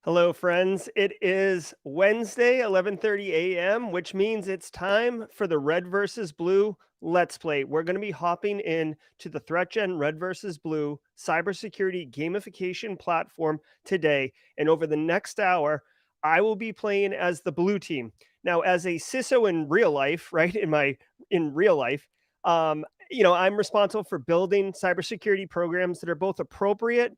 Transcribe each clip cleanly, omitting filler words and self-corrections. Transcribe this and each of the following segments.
Hello, friends. It is Wednesday, 11:30 a.m., which means it's time for the Red versus Blue Let's Play. We're going to be hopping in to the ThreatGEN Red versus Blue cybersecurity gamification platform today. And over the next hour, I will be playing as the blue team. Now, as a CISO in real life, right? In real life, I'm responsible for building cybersecurity programs that are both appropriate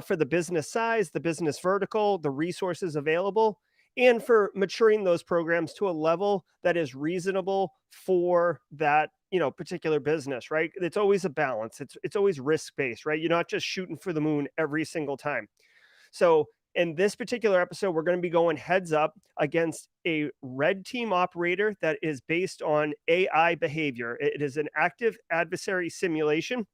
for the business size, the business vertical, the resources available, and for maturing those programs to a level that is reasonable for that particular business. Right? It's always a balance. It's always risk based, right? You're not just shooting for the moon every single time. So in this particular episode, we're going to be going heads up against a red team operator that is based on AI behavior. It is an active adversary simulation.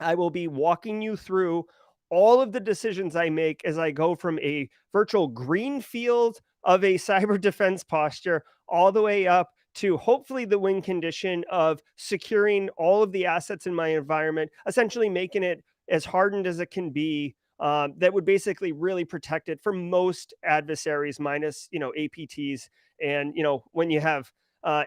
I will be walking you through all of the decisions I make as I go from a virtual green field of a cyber defense posture all the way up to hopefully the win condition of securing all of the assets in my environment, essentially making it as hardened as it can be. That would basically really protect it from most adversaries, minus APTs, and when you have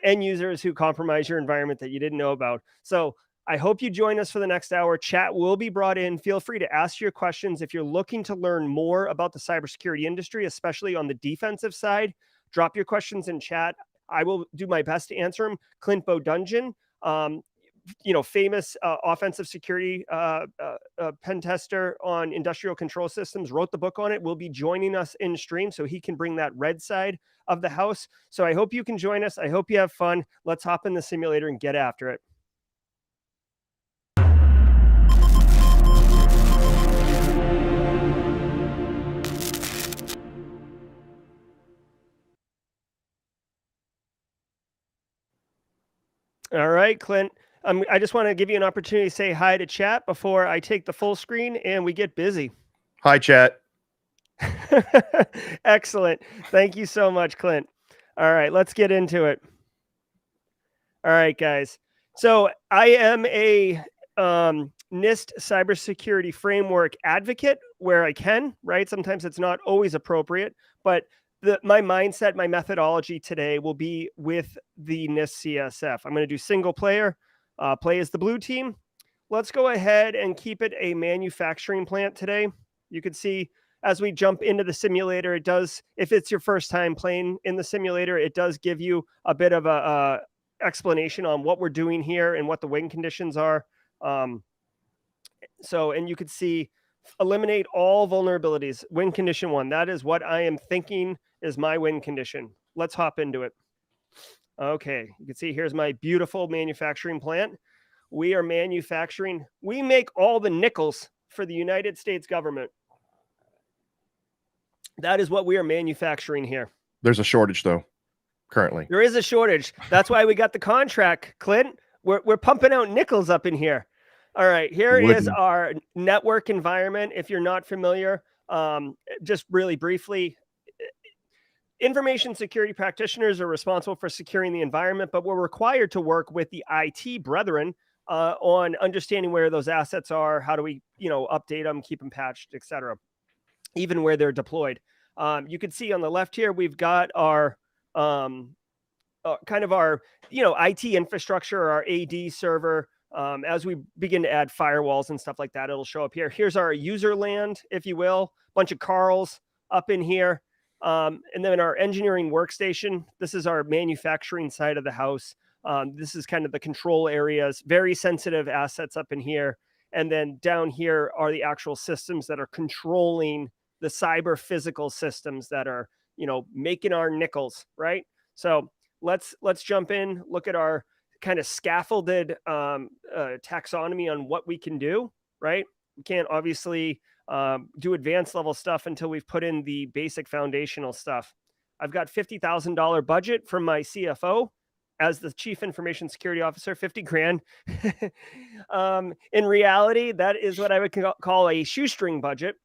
end users who compromise your environment that you didn't know about. So I hope you join us for the next hour. Chat will be brought in. Feel free to ask your questions. If you're looking to learn more about the cybersecurity industry, especially on the defensive side, drop your questions in chat. I will do my best to answer them. Clint Bodungen, famous offensive security pen tester on industrial control systems, wrote the book on it, will be joining us in stream so he can bring that red side of the house. So I hope you can join us. I hope you have fun. Let's hop in the simulator and get after it. All right, Clint. I just want to give you an opportunity to say hi to chat before I take the full screen and we get busy. Hi, chat. Excellent. Thank you so much, Clint. All right, let's get into it. All right, guys. So I am a NIST cybersecurity framework advocate where I can, right? Sometimes it's not always appropriate, but my mindset, my methodology today will be with the NIST CSF. I'm going to do single player, play as the blue team. Let's go ahead and keep it a manufacturing plant today. You can see as we jump into the simulator, it does, if it's your first time playing in the simulator, it does give you a bit of a explanation on what we're doing here and what the win conditions are. And you could see eliminate all vulnerabilities. Win condition 1. That is what I am thinking is my win condition. Let's hop into it. Okay, you can see here's my beautiful manufacturing plant. We are manufacturing. We make all the nickels for the United States government. That is what we are manufacturing here. There's a shortage, though, currently. There is a shortage. That's why we got the contract, Clint. We're pumping out nickels up in here. All right, here is our network environment. If you're not familiar, just really briefly, information security practitioners are responsible for securing the environment, but we're required to work with the IT brethren on understanding where those assets are, how do we, update them, keep them patched, etc., even where they're deployed. You can see on the left here, we've got our kind of our, IT infrastructure, our AD server. As we begin to add firewalls and stuff like that, it'll show up here. Here's our user land, if you will, bunch of Carls up in here. And then our engineering workstation. This is our manufacturing side of the house. This is kind of the control areas, very sensitive assets up in here. And then down here are the actual systems that are controlling the cyber physical systems that are, making our nickels, right? So let's jump in, look at our kind of scaffolded taxonomy on what we can do, right? We can't obviously do advanced level stuff until we've put in the basic foundational stuff. I've got $50,000 budget from my CFO as the chief information security officer, 50 grand. In reality, that is what I would call a shoestring budget,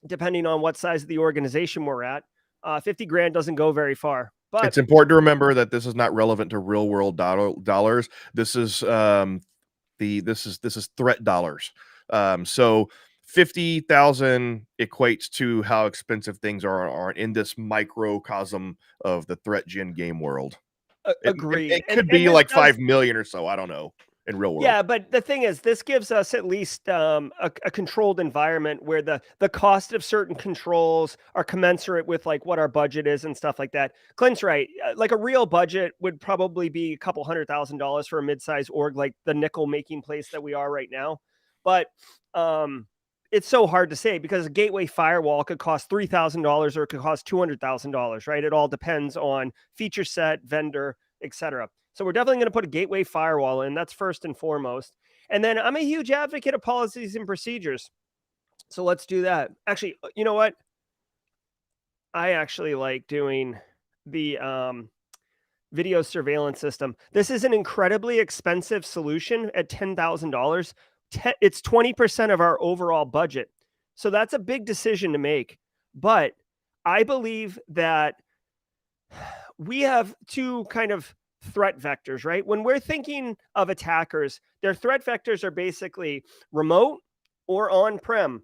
depending on what size of the organization we're at. 50 grand doesn't go very far. But it's important to remember that this is not relevant to real world dollars. This is this is threat dollars. So 50,000 equates to how expensive things are in this microcosm of the ThreatGEN game world. Agreed. It could And be this like does, 5 million or so. I don't know in real world. yeah, but the thing is, this gives us at least a controlled environment where the cost of certain controls are commensurate with like what our budget is and stuff like that. Clint's right. Like a real budget would probably be a couple $100,000 for a mid-size org like the nickel making place that we are right now. But it's so hard to say because a gateway firewall could cost $3,000 or it could cost $200,000, right? It all depends on feature set, vendor, etc. So we're definitely going to put a gateway firewall in. That's first and foremost. And then I'm a huge advocate of policies and procedures. So let's do that. Actually, you know what? I actually like doing the video surveillance system. This is an incredibly expensive solution at $10,000. It's 20% of our overall budget. So that's a big decision to make. But I believe that we have two kind of threat vectors, right? When we're thinking of attackers, their threat vectors are basically remote or on-prem.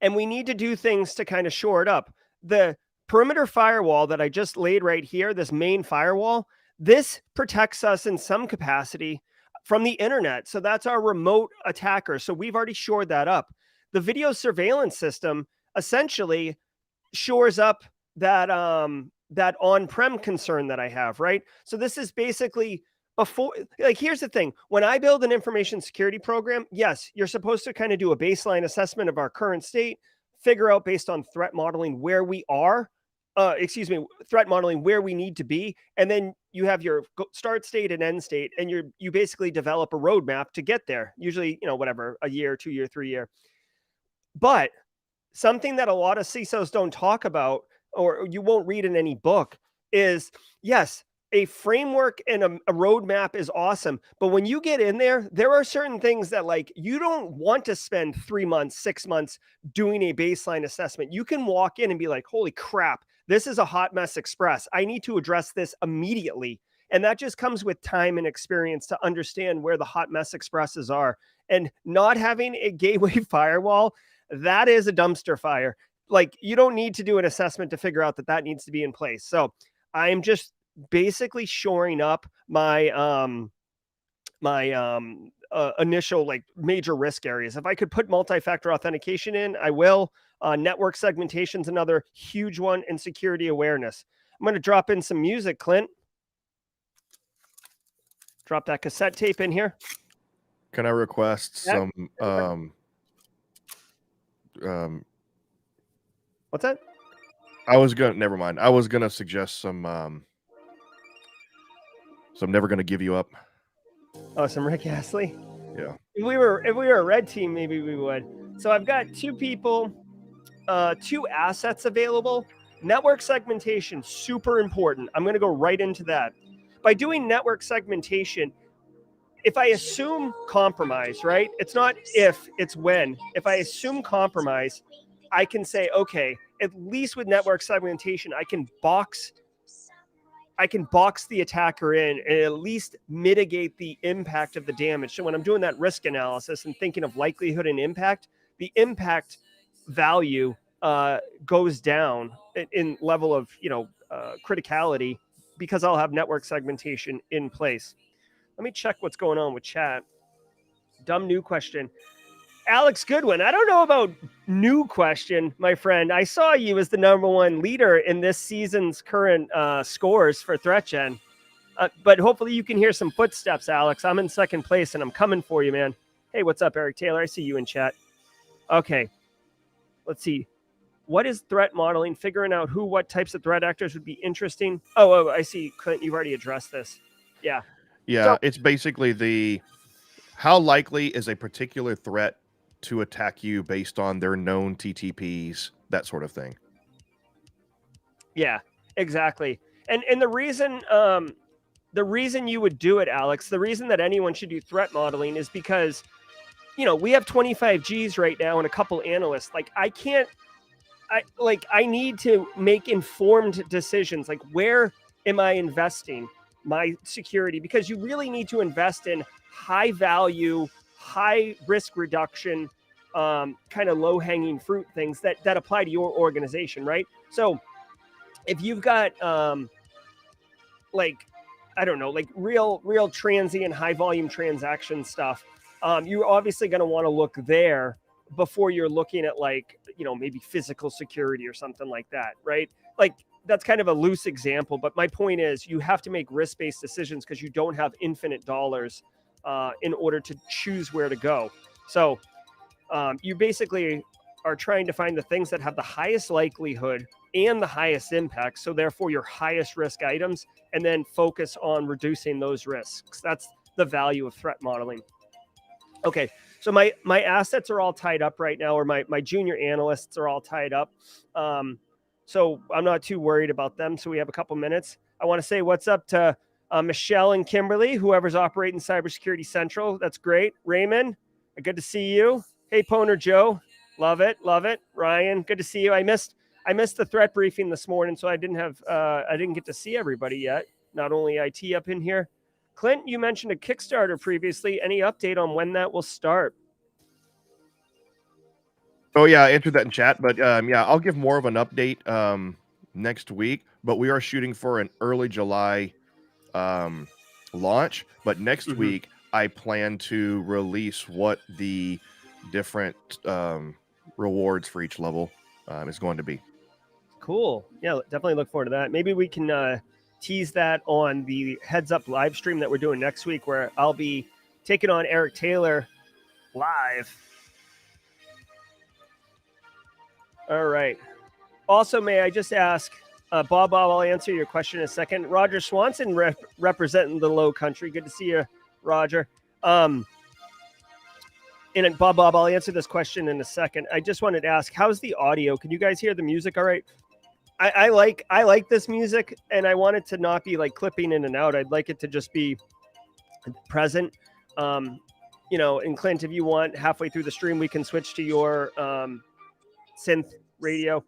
And we need to do things to kind of shore it up. The perimeter firewall that I just laid right here, this main firewall, this protects us in some capacity from the internet. So that's our remote attacker. So we've already shored that up. The video surveillance system essentially shores up that that on-prem concern that I have, right? So this is basically before, like, here's the thing. When I build an information security program, yes, you're supposed to kind of do a baseline assessment of our current state, figure out based on threat modeling where we are, threat modeling where we need to be. And then you have your start state and end state, and you basically develop a roadmap to get there. Usually, whatever, a year, 2 year, 3 year. But something that a lot of CISOs don't talk about, or you won't read in any book, is yes, a framework and a roadmap is awesome. But when you get in there, there are certain things that like you don't want to spend 3 months, 6 months doing a baseline assessment. You can walk in and be like, holy crap, this is a hot mess express. I need to address this immediately. And that just comes with time and experience to understand where the hot mess expresses are. And not having a gateway firewall, that is a dumpster fire. Like, you don't need to do an assessment to figure out that that needs to be in place. So I'm just basically shoring up my initial like major risk areas. If I could put multi-factor authentication in, I will. Network segmentation is another huge one, and security awareness. I'm going to drop in some music, Clint. Drop that cassette tape in here. Can I request some what's that? Never mind. I was gonna suggest some Never Gonna Give You Up. Oh, some Rick Astley. Yeah. If we were a red team, maybe we would. So I've got two people, two assets available. Network segmentation, super important. I'm going to go right into that. By doing network segmentation, if I assume compromise, right? It's not if, it's when. If I assume compromise, I can say, okay, at least with network segmentation, I can box the attacker in and at least mitigate the impact of the damage. So when I'm doing that risk analysis and thinking of likelihood and impact, the impact value goes down in level of criticality because I'll have network segmentation in place. Let me check what's going on with chat. Dumb new question. Alex Goodwin, I don't know about new question, my friend. I saw you as the #1 leader in this season's current scores for ThreatGEN. But hopefully you can hear some footsteps, Alex. I'm in second place and I'm coming for you, man. Hey, what's up, Eric Taylor? I see you in chat. Okay, let's see. What is threat modeling? Figuring out what types of threat actors would be interesting. Oh, I see, Clint, you've already addressed this. Yeah. Yeah, so it's basically how likely is a particular threat to attack you based on their known TTPs, that sort of thing. Yeah, exactly. And the reason you would do it, Alex, the reason that anyone should do threat modeling is because, we have 25 Gs right now and a couple analysts. Like, I need to make informed decisions. Like, where am I investing my security? Because you really need to invest in high value, high risk reduction kind of low hanging fruit things that apply to your organization, right? So if you've got like, I don't know, like real transient high volume transaction stuff, you're obviously going to want to look there before you're looking at, like, maybe physical security or something like that, right? Like, that's kind of a loose example, but my point is you have to make risk-based decisions because you don't have infinite dollars in order to choose where to go. So you basically are trying to find the things that have the highest likelihood and the highest impact, so therefore your highest risk items, and then focus on reducing those risks. That's the value of threat modeling. Okay, so my assets are all tied up right now, or my junior analysts are all tied up. So I'm not too worried about them. So we have a couple minutes. I want to say what's up to Michelle and Kimberly, whoever's operating Cybersecurity Central. That's great. Raymond, good to see you. Hey, Poner Joe, love it, love it. Ryan, good to see you. I missed the threat briefing this morning, so I didn't get to see everybody yet. Not only IT up in here. Clint, you mentioned a Kickstarter previously. Any update on when that will start? Oh yeah, I entered that in chat, but yeah, I'll give more of an update next week. But we are shooting for an early July launch. But next week, I plan to release what the different rewards for each level is going to be. Cool. Yeah, definitely look forward to that. Maybe we can tease that on the heads up live stream that we're doing next week, where I'll be taking on Eric Taylor live. All right. Also, may I just ask, Bob, I'll answer your question in a second. Roger Swanson representing the Low Country. Good to see you, Roger. And Bob, I'll answer this question in a second. I just wanted to ask, how's the audio? Can you guys hear the music all right? I like this music, and I want it to not be like clipping in and out. I'd like it to just be present. And Clint, if you want, halfway through the stream, we can switch to your synth radio.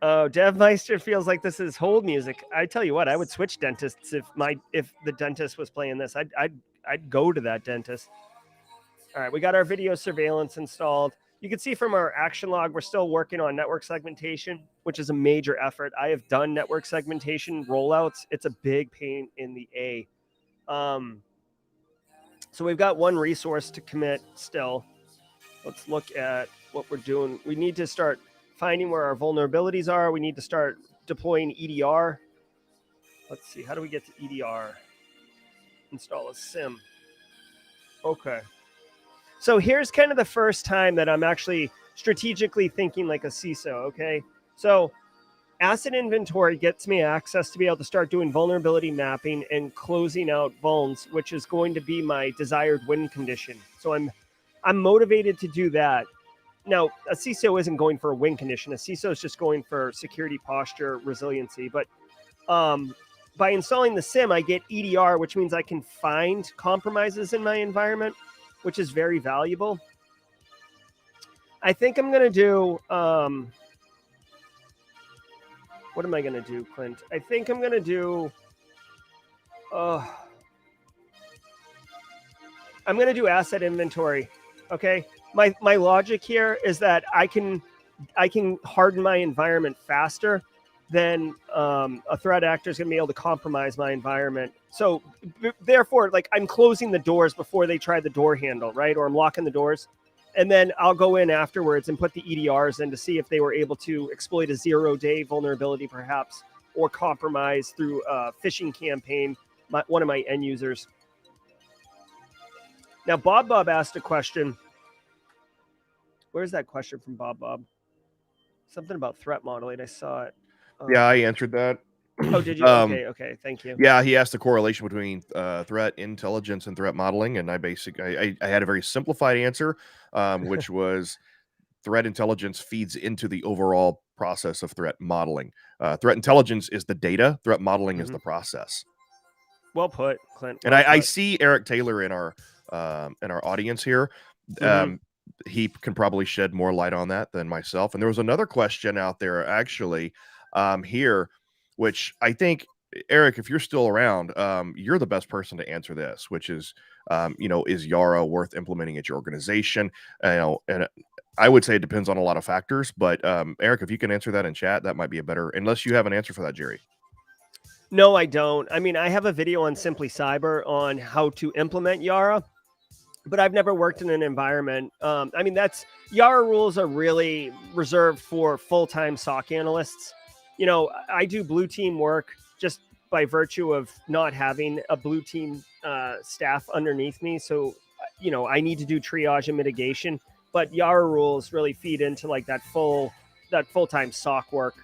Oh, Dev Meister feels like this is hold music. I tell you what, I would switch dentists if the dentist was playing this. I'd go to that dentist. All right, we got our video surveillance installed. You can see from our action log, we're still working on network segmentation, which is a major effort. I have done network segmentation rollouts. It's a big pain in the A. So we've got one resource to commit still. Let's look at what we're doing. We need to start finding where our vulnerabilities are. We need to start deploying EDR. Let's see, how do we get to EDR? Install a SIM. Okay. So here's kind of the first time that I'm actually strategically thinking like a CISO, okay? So asset inventory gets me access to be able to start doing vulnerability mapping and closing out vulns, which is going to be my desired win condition. So I'm motivated to do that. Now, a CISO isn't going for a win condition. A CISO is just going for security posture, resiliency. But by installing the SIM, I get EDR, which means I can find compromises in my environment, which is very valuable. I think I'm going to do... what am I going to do, Clint? I think I'm going to do... I'm going to do asset inventory, okay? My logic here is that I can harden my environment faster than a threat actor is going to be able to compromise my environment. So therefore, like, I'm closing the doors before they try the door handle, right? Or I'm locking the doors. And then I'll go in afterwards and put the EDRs in to see if they were able to exploit a 0-day vulnerability, perhaps, or compromise through a phishing campaign, one of my end users. Now, Bob asked a question. Where's that question from Bob? Something about threat modeling. I saw it. Yeah, I answered that. Oh, did you? Okay. Thank you. Yeah, he asked the correlation between threat intelligence and threat modeling, and I had a very simplified answer, which was threat intelligence feeds into the overall process of threat modeling. Threat intelligence is the data. Threat modeling is the process. Well put, Clint. And I see Eric Taylor in our audience here. He can probably shed more light on that than myself. And there was another question out there actually here, which I think Eric, if you're still around, you're the best person to answer this, which is, is Yara worth implementing at your organization? And I would say it depends on a lot of factors, but Eric, if you can answer that in chat, that might be a better, unless you have an answer for that, Jerry. No, I don't. I mean, I have a video on Simply Cyber on how to implement Yara, but I've never worked in an environment. I mean, that's Yara rules are really reserved for full-time SOC analysts. I do blue team work just by virtue of not having a blue team staff underneath me. So, I need to do triage and mitigation. But Yara rules really feed into like that full-time SOC work.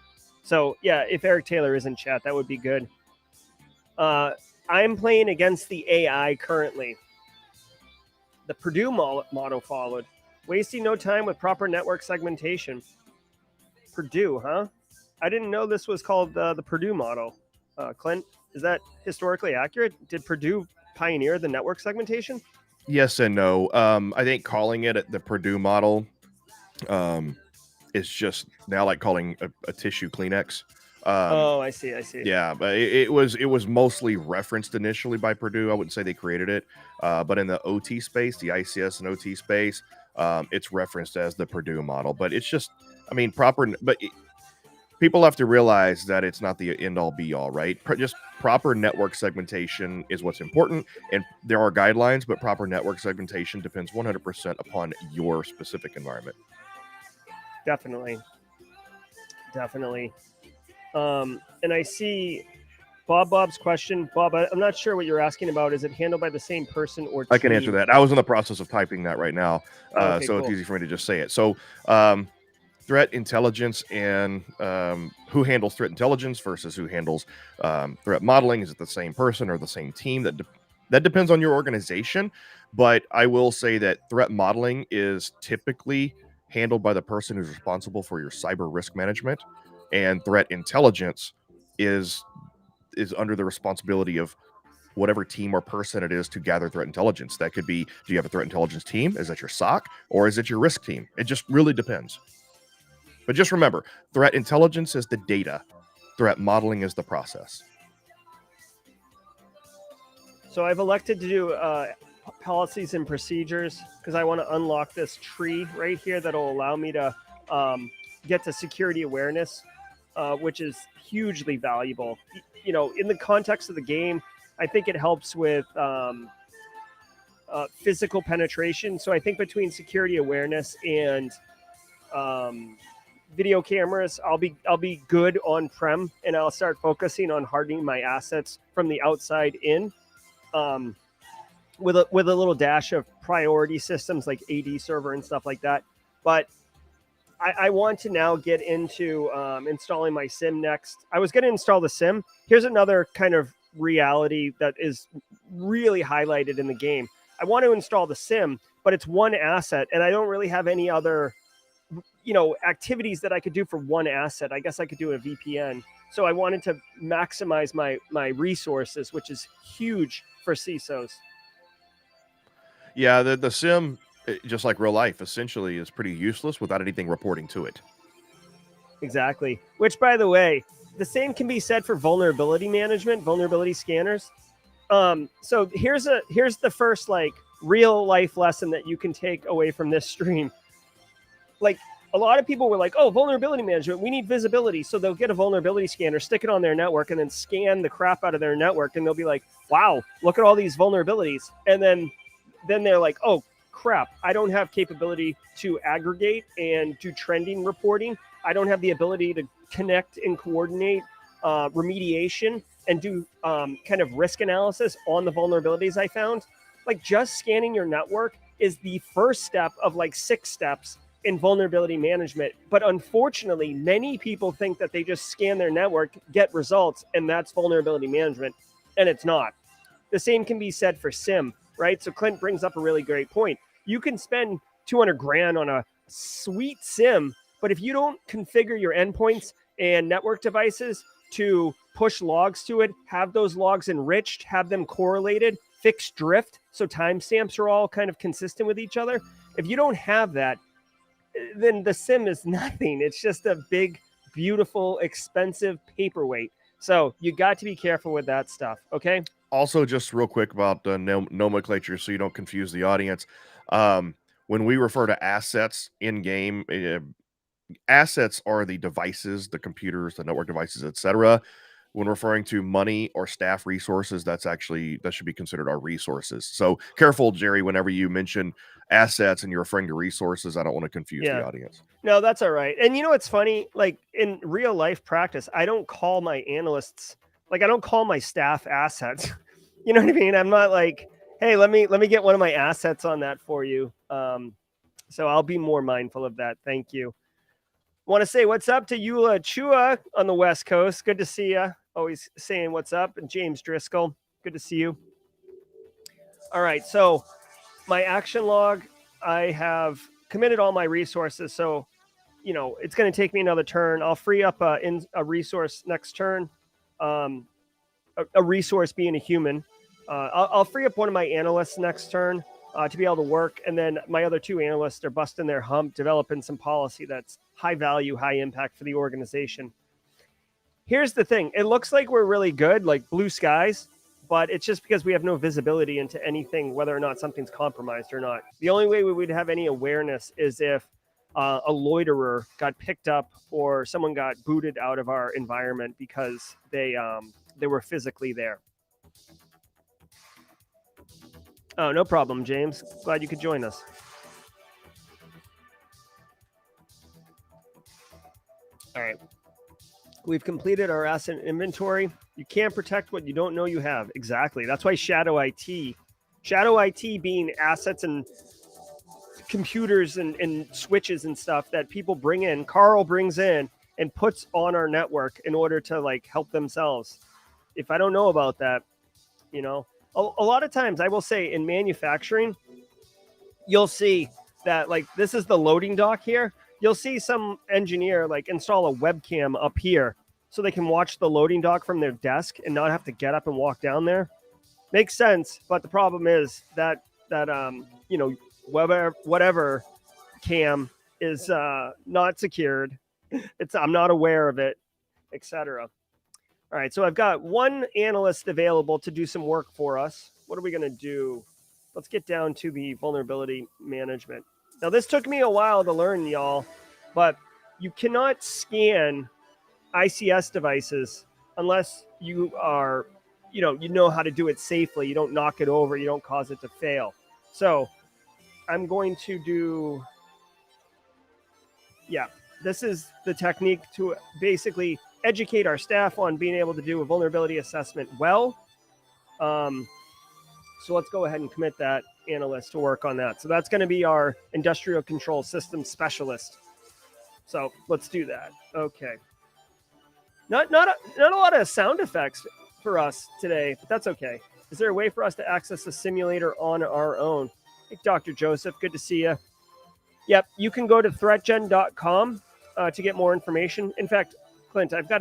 So yeah, if Eric Taylor is in chat, that would be good. I'm playing against the AI currently. The Purdue motto followed. Wasting no time with proper network segmentation. Purdue, huh? I didn't know this was called the Purdue motto. Clint, is that historically accurate? Did Purdue pioneer the network segmentation? Yes and no. I think calling it the Purdue model is just now like calling a tissue Kleenex. I see. Yeah, but it was mostly referenced initially by Purdue. I wouldn't say they created it, but in the OT space, the ICS and OT space, it's referenced as the Purdue model. But it's just, I mean, people have to realize that it's not the end all be all, right? Just proper network segmentation is what's important, and there are guidelines, but proper network segmentation depends 100% upon your specific environment. Definitely. And I see Bob's question. Bob, I'm not sure what you're asking about. Is it handled by the same person or team? I can answer that. I was in the process of typing that right now, Okay, so cool. it's easy for me to just say it. So threat intelligence and who handles threat intelligence versus who handles threat modeling. Is it the same person or the same team? That depends on your organization. But I will say that threat modeling is typically handled by the person who's responsible for your cyber risk management, and threat intelligence is under the responsibility of whatever team or person it is to gather threat intelligence. That could be, do you have a threat intelligence team? Is that your SOC, or is it your risk team? It just really depends. But just remember, threat intelligence is the data. Threat modeling is the process. So I've elected to do policies and procedures because I want to unlock this tree right here that'll allow me to get to security awareness, which is hugely valuable. In the context of the game, I think it helps with physical penetration. So I think between security awareness and video cameras, I'll be good on-prem, and I'll start focusing on hardening my assets from the outside in, with a little dash of priority systems like AD server and stuff like that. But I want to now get into installing my SIM next. I was going to install the SIM. Here's another kind of reality that is really highlighted in the game. I want to install the SIM, but it's one asset, and I don't really have any other activities that I could do for one asset. I guess I could do a VPN. So I wanted to maximize my resources, which is huge for CISOs. Yeah, the SIM, just like real life, essentially is pretty useless without anything reporting to it. Exactly. Which, by the way, the same can be said for vulnerability management, vulnerability scanners. So here's the first real life lesson that you can take away from this stream. Like, a lot of people were like, oh, vulnerability management, we need visibility. So they'll get a vulnerability scanner, stick it on their network, and then scan the crap out of their network. And they'll be like, wow, look at all these vulnerabilities. And then they're like, oh, crap, I don't have capability to aggregate and do trending reporting. I don't have the ability to connect and coordinate remediation and do kind of risk analysis on the vulnerabilities I found. Like, just scanning your network is the first step of 6 steps in vulnerability management. But unfortunately, many people think that they just scan their network, get results, and that's vulnerability management. And it's not. The same can be said for SIM, right? So Clint brings up a really great point. You can spend 200 grand on a sweet SIM, but if you don't configure your endpoints and network devices to push logs to it, have those logs enriched, have them correlated, fix drift, so timestamps are all kind of consistent with each other. If you don't have that, then the SIM is nothing. It's just a big, beautiful, expensive paperweight. So you got to be careful with that stuff. Okay. Also, just real quick about the nomenclature, so you don't confuse the audience. When we refer to assets in game, assets are the devices, the computers, the network devices, etc. When referring to money or staff resources, that should be considered our resources. So careful, Jerry, whenever you mention assets and you're referring to resources, I don't want to confuse the audience. No, that's all right. And you know what's funny? Like in real life practice, I don't call my analysts, like I don't call my staff assets. You know what I mean? I'm not like, hey, let me get one of my assets on that for you. So I'll be more mindful of that. Thank you. Want to say what's up to Eula Chua on the West Coast. Good to see you. Always saying what's up. And James Driscoll, good to see you. All right, so my action log, I have committed all my resources. So, you know, it's going to take me another turn. I'll free up a resource next turn. A resource being a human. I'll free up one of my analysts next turn to be able to work. And then my other two analysts are busting their hump, developing some policy that's high value, high impact for the organization. Here's the thing. It looks like we're really good, like blue skies, but it's just because we have no visibility into anything, whether or not something's compromised or not. The only way we would have any awareness is if a loiterer got picked up or someone got booted out of our environment because they were physically there. Oh, no problem, James. Glad you could join us. All right. We've completed our asset inventory. You can't protect what you don't know you have. Exactly. That's why Shadow IT being assets and computers and switches and stuff that people bring in, Carl brings in and puts on our network in order to like help themselves. If I don't know about that, you know, a lot of times I will say in manufacturing, you'll see that like this is the loading dock here. You'll see some engineer like install a webcam up here so they can watch the loading dock from their desk and not have to get up and walk down there. Makes sense, but the problem is that you know, whatever cam is not secured. I'm not aware of it, etc. All right, so I've got one analyst available to do some work for us. What are we going to do? Let's get down to the vulnerability management. Now, this took me a while to learn, y'all, but you cannot scan ICS devices unless you are, you know how to do it safely. You don't knock it over. You don't cause it to fail. So I'm going to do, this is the technique to basically educate our staff on being able to do a vulnerability assessment well. So let's go ahead and commit that analyst to work on that. So that's going to be our industrial control system specialist. So let's do that. Okay. Not a lot of sound effects for us today, but that's okay. Is there a way for us to access the simulator on our own? Hey, Dr. Joseph, good to see you. Yep, you can go to ThreatGEN.com to get more information. In fact, Clint, I've got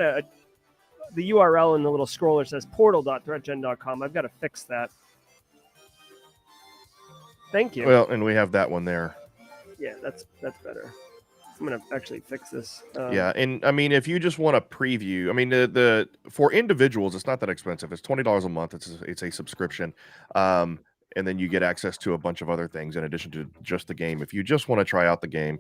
the URL in the little scroller says portal.threatgen.com. I've got to fix that. Thank you. Well, and we have that one there. Yeah, that's better. I'm gonna actually fix this. Yeah, and I mean, if you just want to preview, I mean, the for individuals, it's not that expensive. It's $20 a month. It's a subscription, and then you get access to a bunch of other things in addition to just the game. If you just want to try out the game,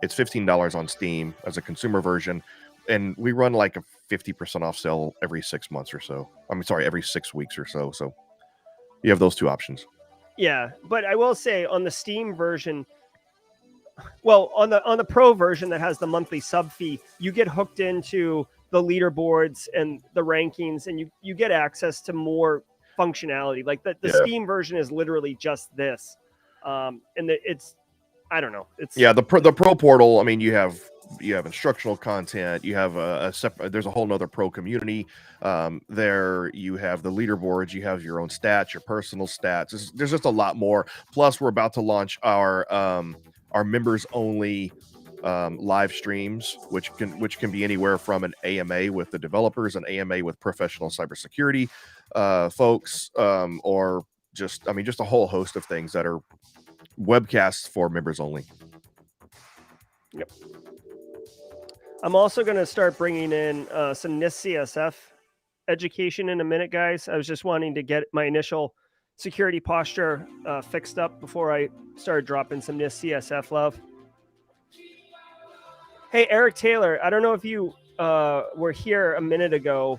it's $15 on Steam as a consumer version, and we run like a 50% off sale every 6 months or so. Every 6 weeks or so. So you have those two options. Yeah, but I will say on the Steam version, well, on the Pro version that has the monthly sub fee, you get hooked into the leaderboards and the rankings, and you get access to more functionality. Like the Steam version is literally just this, and it's, I don't know. It's the Pro portal. I mean, you have instructional content. You have there's a whole nother pro community. There you have the leaderboards. You have your own stats, your personal stats. There's just a lot more. Plus, we're about to launch our members only live streams, which can be anywhere from an AMA with the developers, an AMA with professional cybersecurity folks, or just a whole host of things that are webcasts for members only. Yep. I'm also going to start bringing in some NIST CSF education in a minute, guys. I was just wanting to get my initial security posture fixed up before I started dropping some NIST CSF love. Hey, Eric Taylor, I don't know if you were here a minute ago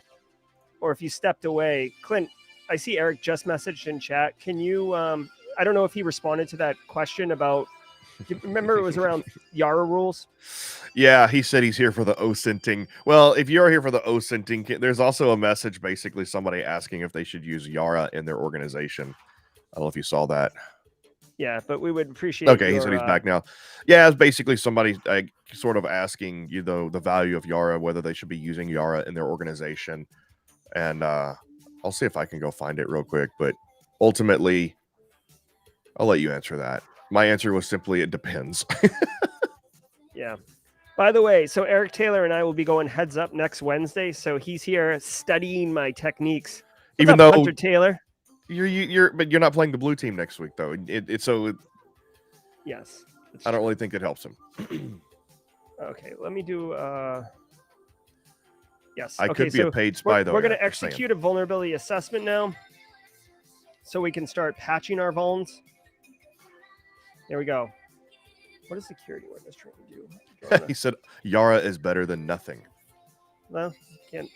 or if you stepped away. Clint, I see Eric just messaged in chat. Can you, I don't know if he responded to that question about, remember it was around Yara rules? Yeah, he said he's here for the OSINTing. Well, if you're here for the OSINTing, there's also a message, basically somebody asking if they should use Yara in their organization. I don't know if you saw that. Yeah, but we would appreciate. Okay, he said he's back now. Yeah, it's basically somebody sort of asking the value of Yara, whether they should be using Yara in their organization. And I'll see if I can go find it real quick. But ultimately, I'll let you answer that. My answer was simply, it depends. Yeah. By the way, so Eric Taylor and I will be going heads up next Wednesday. So he's here studying my techniques. What's Even up, though Hunter Taylor? But you're not playing the blue team next week, though. Yes. I don't really think it helps him. Okay, let me do. Yes. I okay, could be a paid spy, though. We're going to execute a vulnerability assessment now, so we can start patching our vulns. There we go. What does security awareness training do? He said Yara is better than nothing. Well, can't.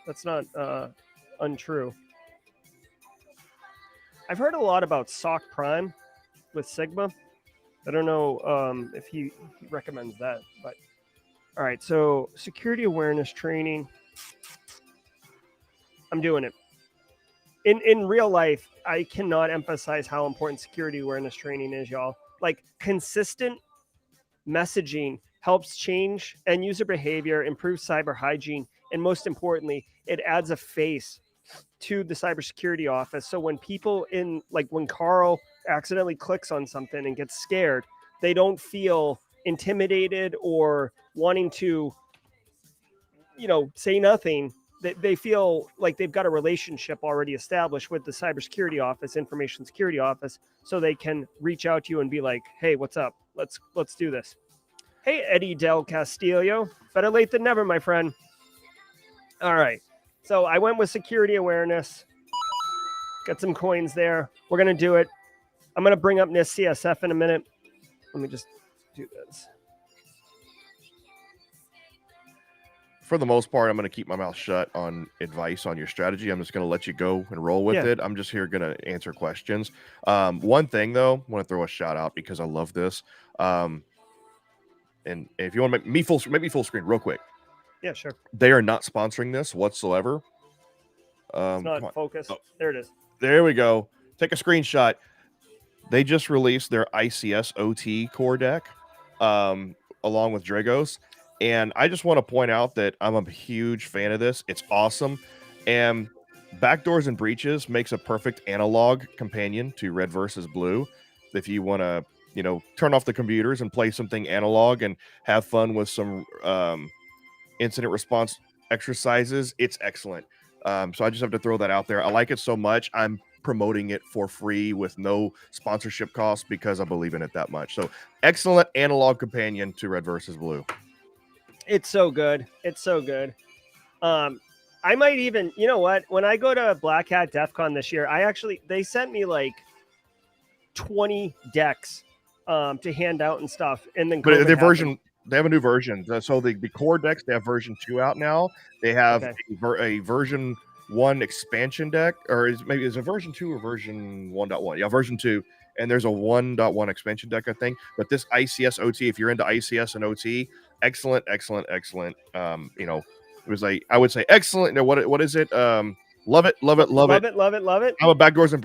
That's not untrue. I've heard a lot about SOC Prime with Sigma. I don't know if he recommends that, but all right. So security awareness training. I'm doing it. In real life, I cannot emphasize how important security awareness training is, y'all. Like, consistent messaging helps change end user behavior, improves cyber hygiene, and most importantly, it adds a face to the cybersecurity office. So when people when Carl accidentally clicks on something and gets scared, they don't feel intimidated or wanting to, say nothing. They feel like they've got a relationship already established with the cybersecurity office, information security office, so they can reach out to you and be like, hey, what's up? Let's do this. Hey, Eddie Del Castillo. Better late than never, my friend. All right. So I went with security awareness. Got some coins there. We're going to do it. I'm going to bring up NIST CSF in a minute. Let me just do this. For the most part, I'm going to keep my mouth shut on advice on your strategy. I'm just going to let you go and roll with it. I'm just here going to answer questions. One thing, though, I want to throw a shout out because I love this. And if you want to make me full screen real quick. Yeah, sure. They are not sponsoring this whatsoever. It's not focused. Oh. There it is. There we go. Take a screenshot. They just released their ICS OT core deck along with Dragos. And I just want to point out that I'm a huge fan of this. It's awesome. And Backdoors and Breaches makes a perfect analog companion to Red versus Blue. If you want to, turn off the computers and play something analog and have fun with some incident response exercises, it's excellent. So I just have to throw that out there. I like it so much. I'm promoting it for free with no sponsorship costs because I believe in it that much. So excellent analog companion to Red versus Blue. It's so good. It's so good. I might even, you know what? When I go to Black Hat DEF CON this year, they sent me like 20 decks to hand out and stuff. And then but their version, they have a new version. So the core decks, they have version 2 out now. They have a version 1 expansion deck, or is a version 2 or version 1.1? Yeah, version 2. And there's a 1.1 expansion deck, I think. But this ICS OT, if you're into ICS and OT, excellent. It was I would say excellent. What is it? Love it. Love it. I'm a Backdoors and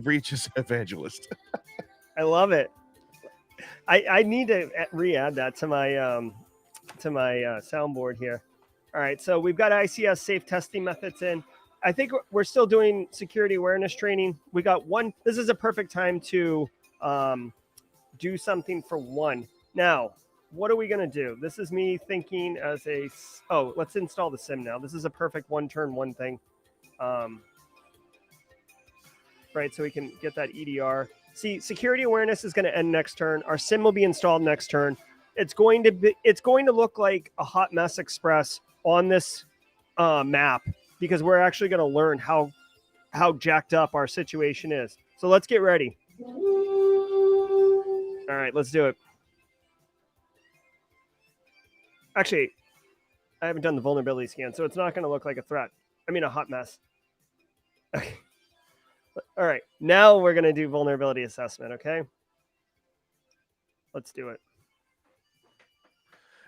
Breaches evangelist. I love it. I need to re-add that to my soundboard here. All right, so we've got ICS safe testing methods in. I think we're still doing security awareness training. We got one. This is a perfect time to do something for one. Now, what are we going to do? This is me thinking as let's install the sim now. This is a perfect one thing. Right, so we can get that EDR. See, security awareness is going to end next turn. Our sim will be installed next turn. It's going to look like a hot mess express on this map, because we're actually going to learn how jacked up our situation is. So let's get ready. All right, let's do it. Actually, I haven't done the vulnerability scan, so it's not going to look like a threat. I mean, a hot mess. Okay. All right, now we're going to do vulnerability assessment, okay? Let's do it.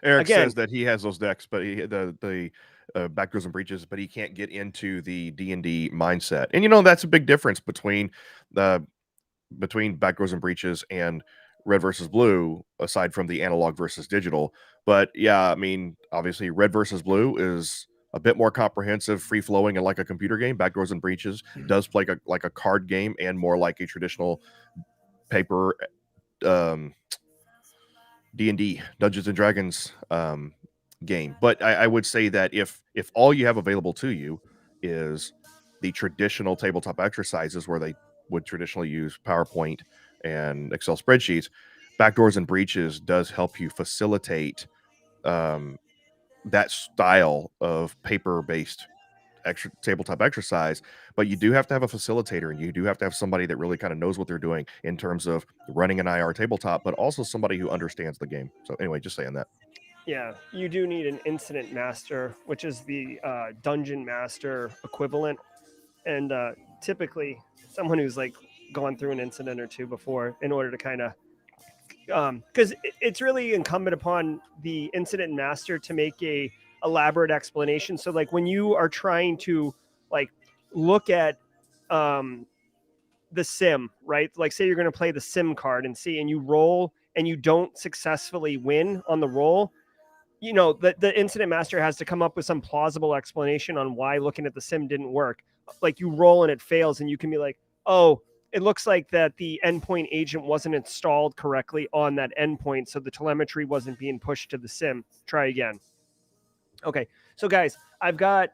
Eric says that he has those decks, but the backdoors and breaches, but he can't get into the D&D mindset. And that's a big difference between backdoors and breaches and red versus blue, aside from the analog versus digital. But yeah, I mean, obviously red versus blue is a bit more comprehensive, free flowing, and like a computer game. Backdoors and breaches does play like a card game and more like a traditional paper D&D, Dungeons and Dragons game. But I would say that if all you have available to you is the traditional tabletop exercises where they would traditionally use PowerPoint and Excel spreadsheets, backdoors and breaches does help you facilitate that style of paper-based tabletop exercise. But you do have to have a facilitator, and you do have to have somebody that really kind of knows what they're doing in terms of running an IR tabletop, but also somebody who understands the game. So anyway, just saying that. Yeah, you do need an incident master, which is the dungeon master equivalent, and typically someone who's like gone through an incident or two before, in order to kind of because it's really incumbent upon the incident master to make a elaborate explanation. So like when you are trying to like look at the sim, right? Like say you're going to play the sim card and you roll and you don't successfully win on the roll, the incident master has to come up with some plausible explanation on why looking at the sim didn't work. Like you roll and it fails, and you can be like, oh, it looks like that the endpoint agent wasn't installed correctly on that endpoint, so the telemetry wasn't being pushed to the sim. Try again. Okay, so guys, I've got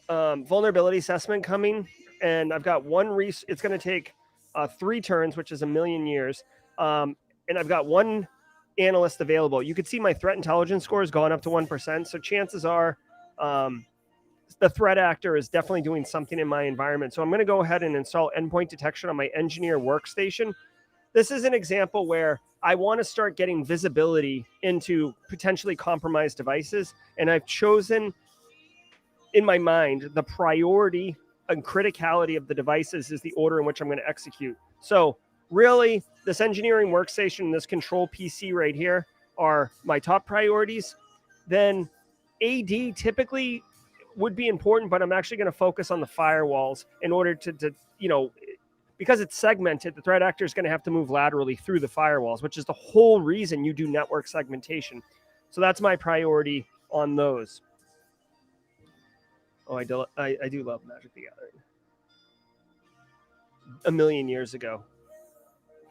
vulnerability assessment coming, and I've got it's going to take 3 turns, which is a million years, and I've got one analyst available. You can see my threat intelligence score has gone up to 1%, so chances are the threat actor is definitely doing something in my environment. So I'm going to go ahead and install endpoint detection on my engineer workstation. This is an example where I want to start getting visibility into potentially compromised devices, and I've chosen in my mind the priority and criticality of the devices is the order in which I'm going to execute. So really, this engineering workstation and this control PC right here are my top priorities. Then AD typically would be important, but I'm actually going to focus on the firewalls in order to because it's segmented, the threat actor is going to have to move laterally through the firewalls, which is the whole reason you do network segmentation. So that's my priority on those. Oh, I do love Magic the Gathering. A million years ago.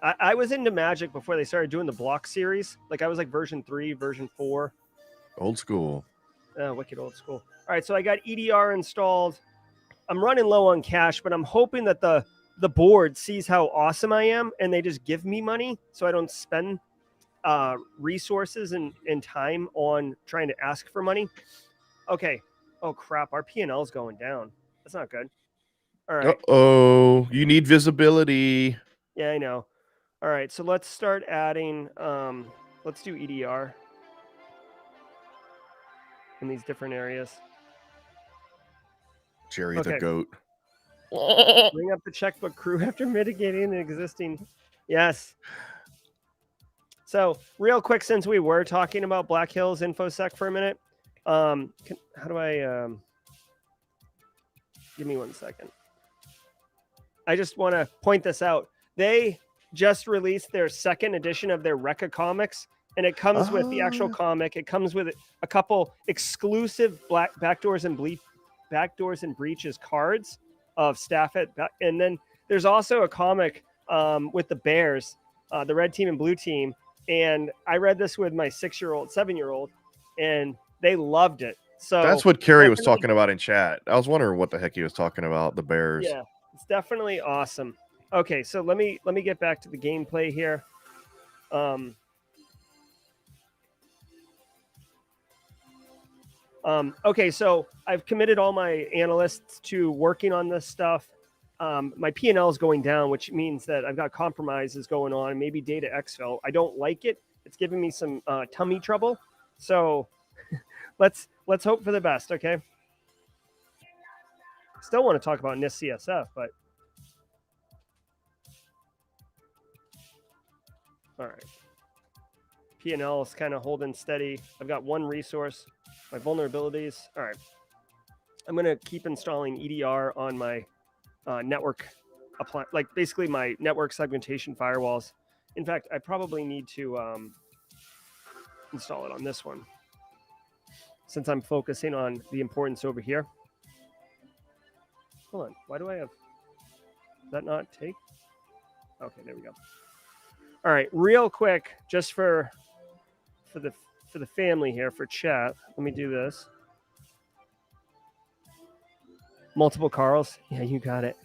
I was into Magic before they started doing the block series. Like I was like version 3, version 4. Old school. Wicked old school. All right, so I got EDR installed. I'm running low on cash, but I'm hoping that the board sees how awesome I am and they just give me money so I don't spend resources and time on trying to ask for money. Okay. Oh, crap. Our P&L is going down. That's not good. All right. Uh-oh. You need visibility. Yeah, I know. All right, so let's start adding, let's do EDR in these different areas. Jerry the goat. Bring up the checkbook crew after mitigating the existing. Yes. So real quick, since we were talking about Black Hills InfoSec for a minute, how do I, give me 1 second. I just want to point this out. They just released their 2nd edition of their Rekka comics, and it comes with the actual comic. It comes with a couple exclusive backdoors and breaches cards of staff and then there's also a comic with the Bears, the red team and blue team. And I read this with my 7-year-old, and they loved it. So that's what Kerry was talking about in chat. I was wondering what the heck he was talking about, the Bears. Yeah, it's definitely awesome. Okay, so let me get back to the gameplay here. Okay, so I've committed all my analysts to working on this stuff. My P&L is going down, which means that I've got compromises going on, maybe data exfil. I don't like it. It's giving me some tummy trouble. So let's hope for the best, okay? Still want to talk about NIST CSF, but all right. P&L is kind of holding steady. I've got one resource, my vulnerabilities. All right. I'm going to keep installing EDR on my network, like basically my network segmentation firewalls. In fact, I probably need to install it on this one since I'm focusing on the importance over here. Hold on. Why do I have that not take? Okay, there we go. All right, real quick, just for the family here for chat. Let me do this. Multiple Carls. Yeah, you got it.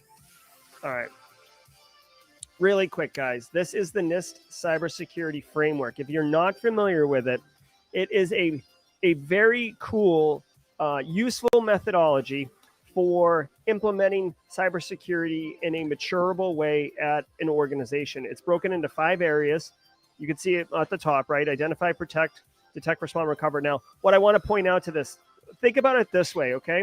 All right. Really quick, guys. This is the NIST Cybersecurity Framework. If you're not familiar with it, it is a very cool, useful methodology for implementing cybersecurity in a maturable way at an organization. It's broken into 5 areas. You can see it at the top, right? Identify, protect, detect, respond, recover. Now, what I want to point out to this, think about it this way, okay?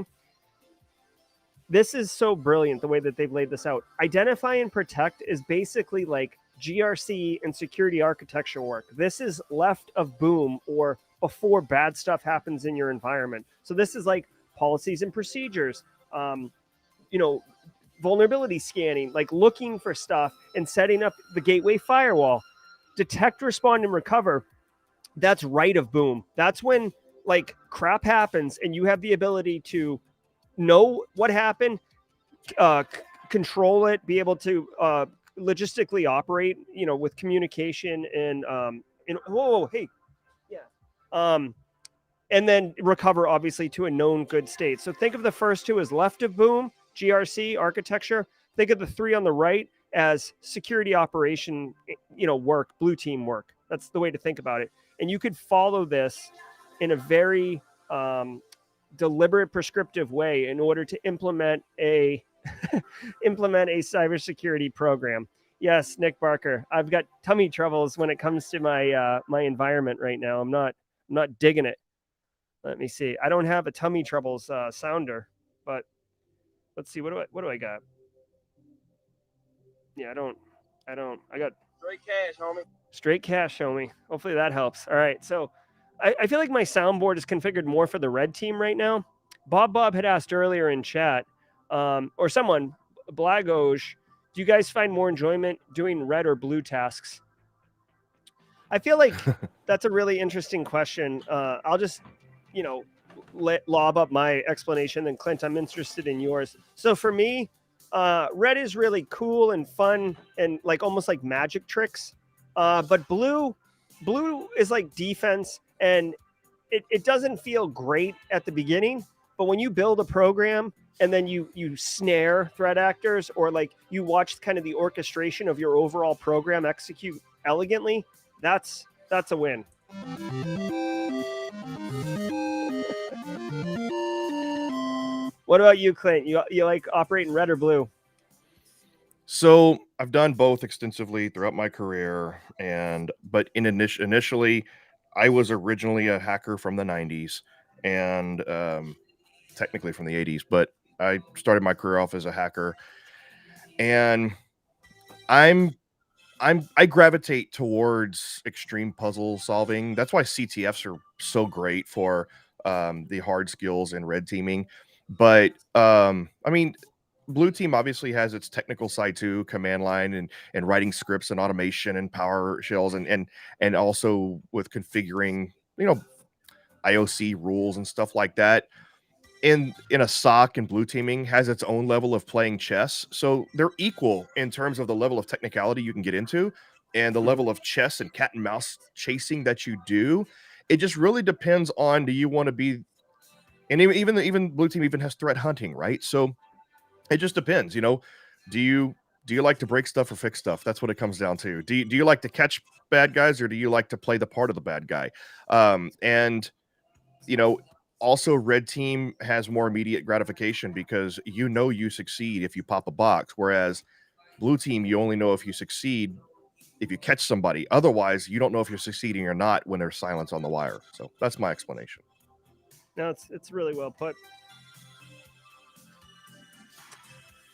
This is so brilliant the way that they've laid this out. Identify and protect is basically like GRC and security architecture work. This is left of boom or before bad stuff happens in your environment. So this is like policies and procedures, vulnerability scanning, like looking for stuff and setting up the gateway firewall. Detect, respond, and recover. That's right of boom. That's when like crap happens and you have the ability to know what happened, control it, be able to logistically operate, with communication and hey, yeah, and then recover obviously to a known good state. So think of the first 2 as left of boom, GRC architecture. Think of the 3 on the right as security operation, work, blue team work. That's the way to think about it. And you could follow this in a very deliberate, prescriptive way in order to implement a cybersecurity program. Yes, Nick Barker. I've got tummy troubles when it comes to my my environment right now. I'm not digging it. Let me see. I don't have a tummy troubles sounder, but let's see. What do I got? Yeah, I don't. I got straight cash, homie. Straight cash, homie. Hopefully that helps. All right. So I feel like my soundboard is configured more for the red team right now. Bob had asked earlier in chat, or someone, Blagoj, do you guys find more enjoyment doing red or blue tasks? I feel like that's a really interesting question. I'll just, lob up my explanation. Then Clint, I'm interested in yours. So for me, red is really cool and fun and like almost like magic tricks. But blue is like defense, and it doesn't feel great at the beginning. But when you build a program and then you snare threat actors, or like you watch kind of the orchestration of your overall program execute elegantly, that's a win. What about you, Clint? You like operating red or blue? So I've done both extensively throughout my career, but initially, I was originally a hacker from the 90s and technically from the 80s, but I started my career off as a hacker, and I gravitate towards extreme puzzle solving. That's why CTFs are so great for the hard skills and red teaming. But I mean, blue team obviously has its technical side too, command line and writing scripts and automation and PowerShells and also with configuring, IOC rules and stuff like that. In a SOC and blue teaming has its own level of playing chess. So they're equal in terms of the level of technicality you can get into and the level of chess and cat and mouse chasing that you do. It just really depends on, do you want to be, and even blue team even has threat hunting, right? So it just depends, do you do you like to break stuff or fix stuff? That's what it comes down to. Do you like to catch bad guys, or do you like to play the part of the bad guy? And also red team has more immediate gratification because you succeed if you pop a box, whereas blue team, you only know if you succeed if you catch somebody. Otherwise, you don't know if you're succeeding or not when there's silence on the wire. So that's my explanation. No, it's really well put.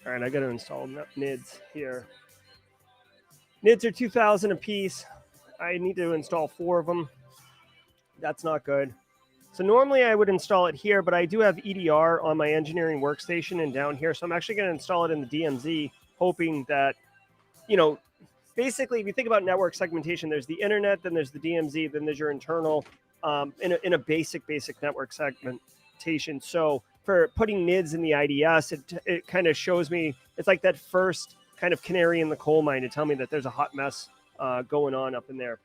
All right, I got to install NIDs here. NIDs are 2,000 a piece. I need to install 4 of them. That's not good. So normally I would install it here, but I do have EDR on my engineering workstation and down here. So I'm actually going to install it in the DMZ, hoping that, basically, if you think about network segmentation, there's the internet, then there's the DMZ, then there's your internal in a basic network segmentation. So for putting NIDs in the IDS, it kind of shows me, it's like that first kind of canary in the coal mine to tell me that there's a hot mess going on up in there.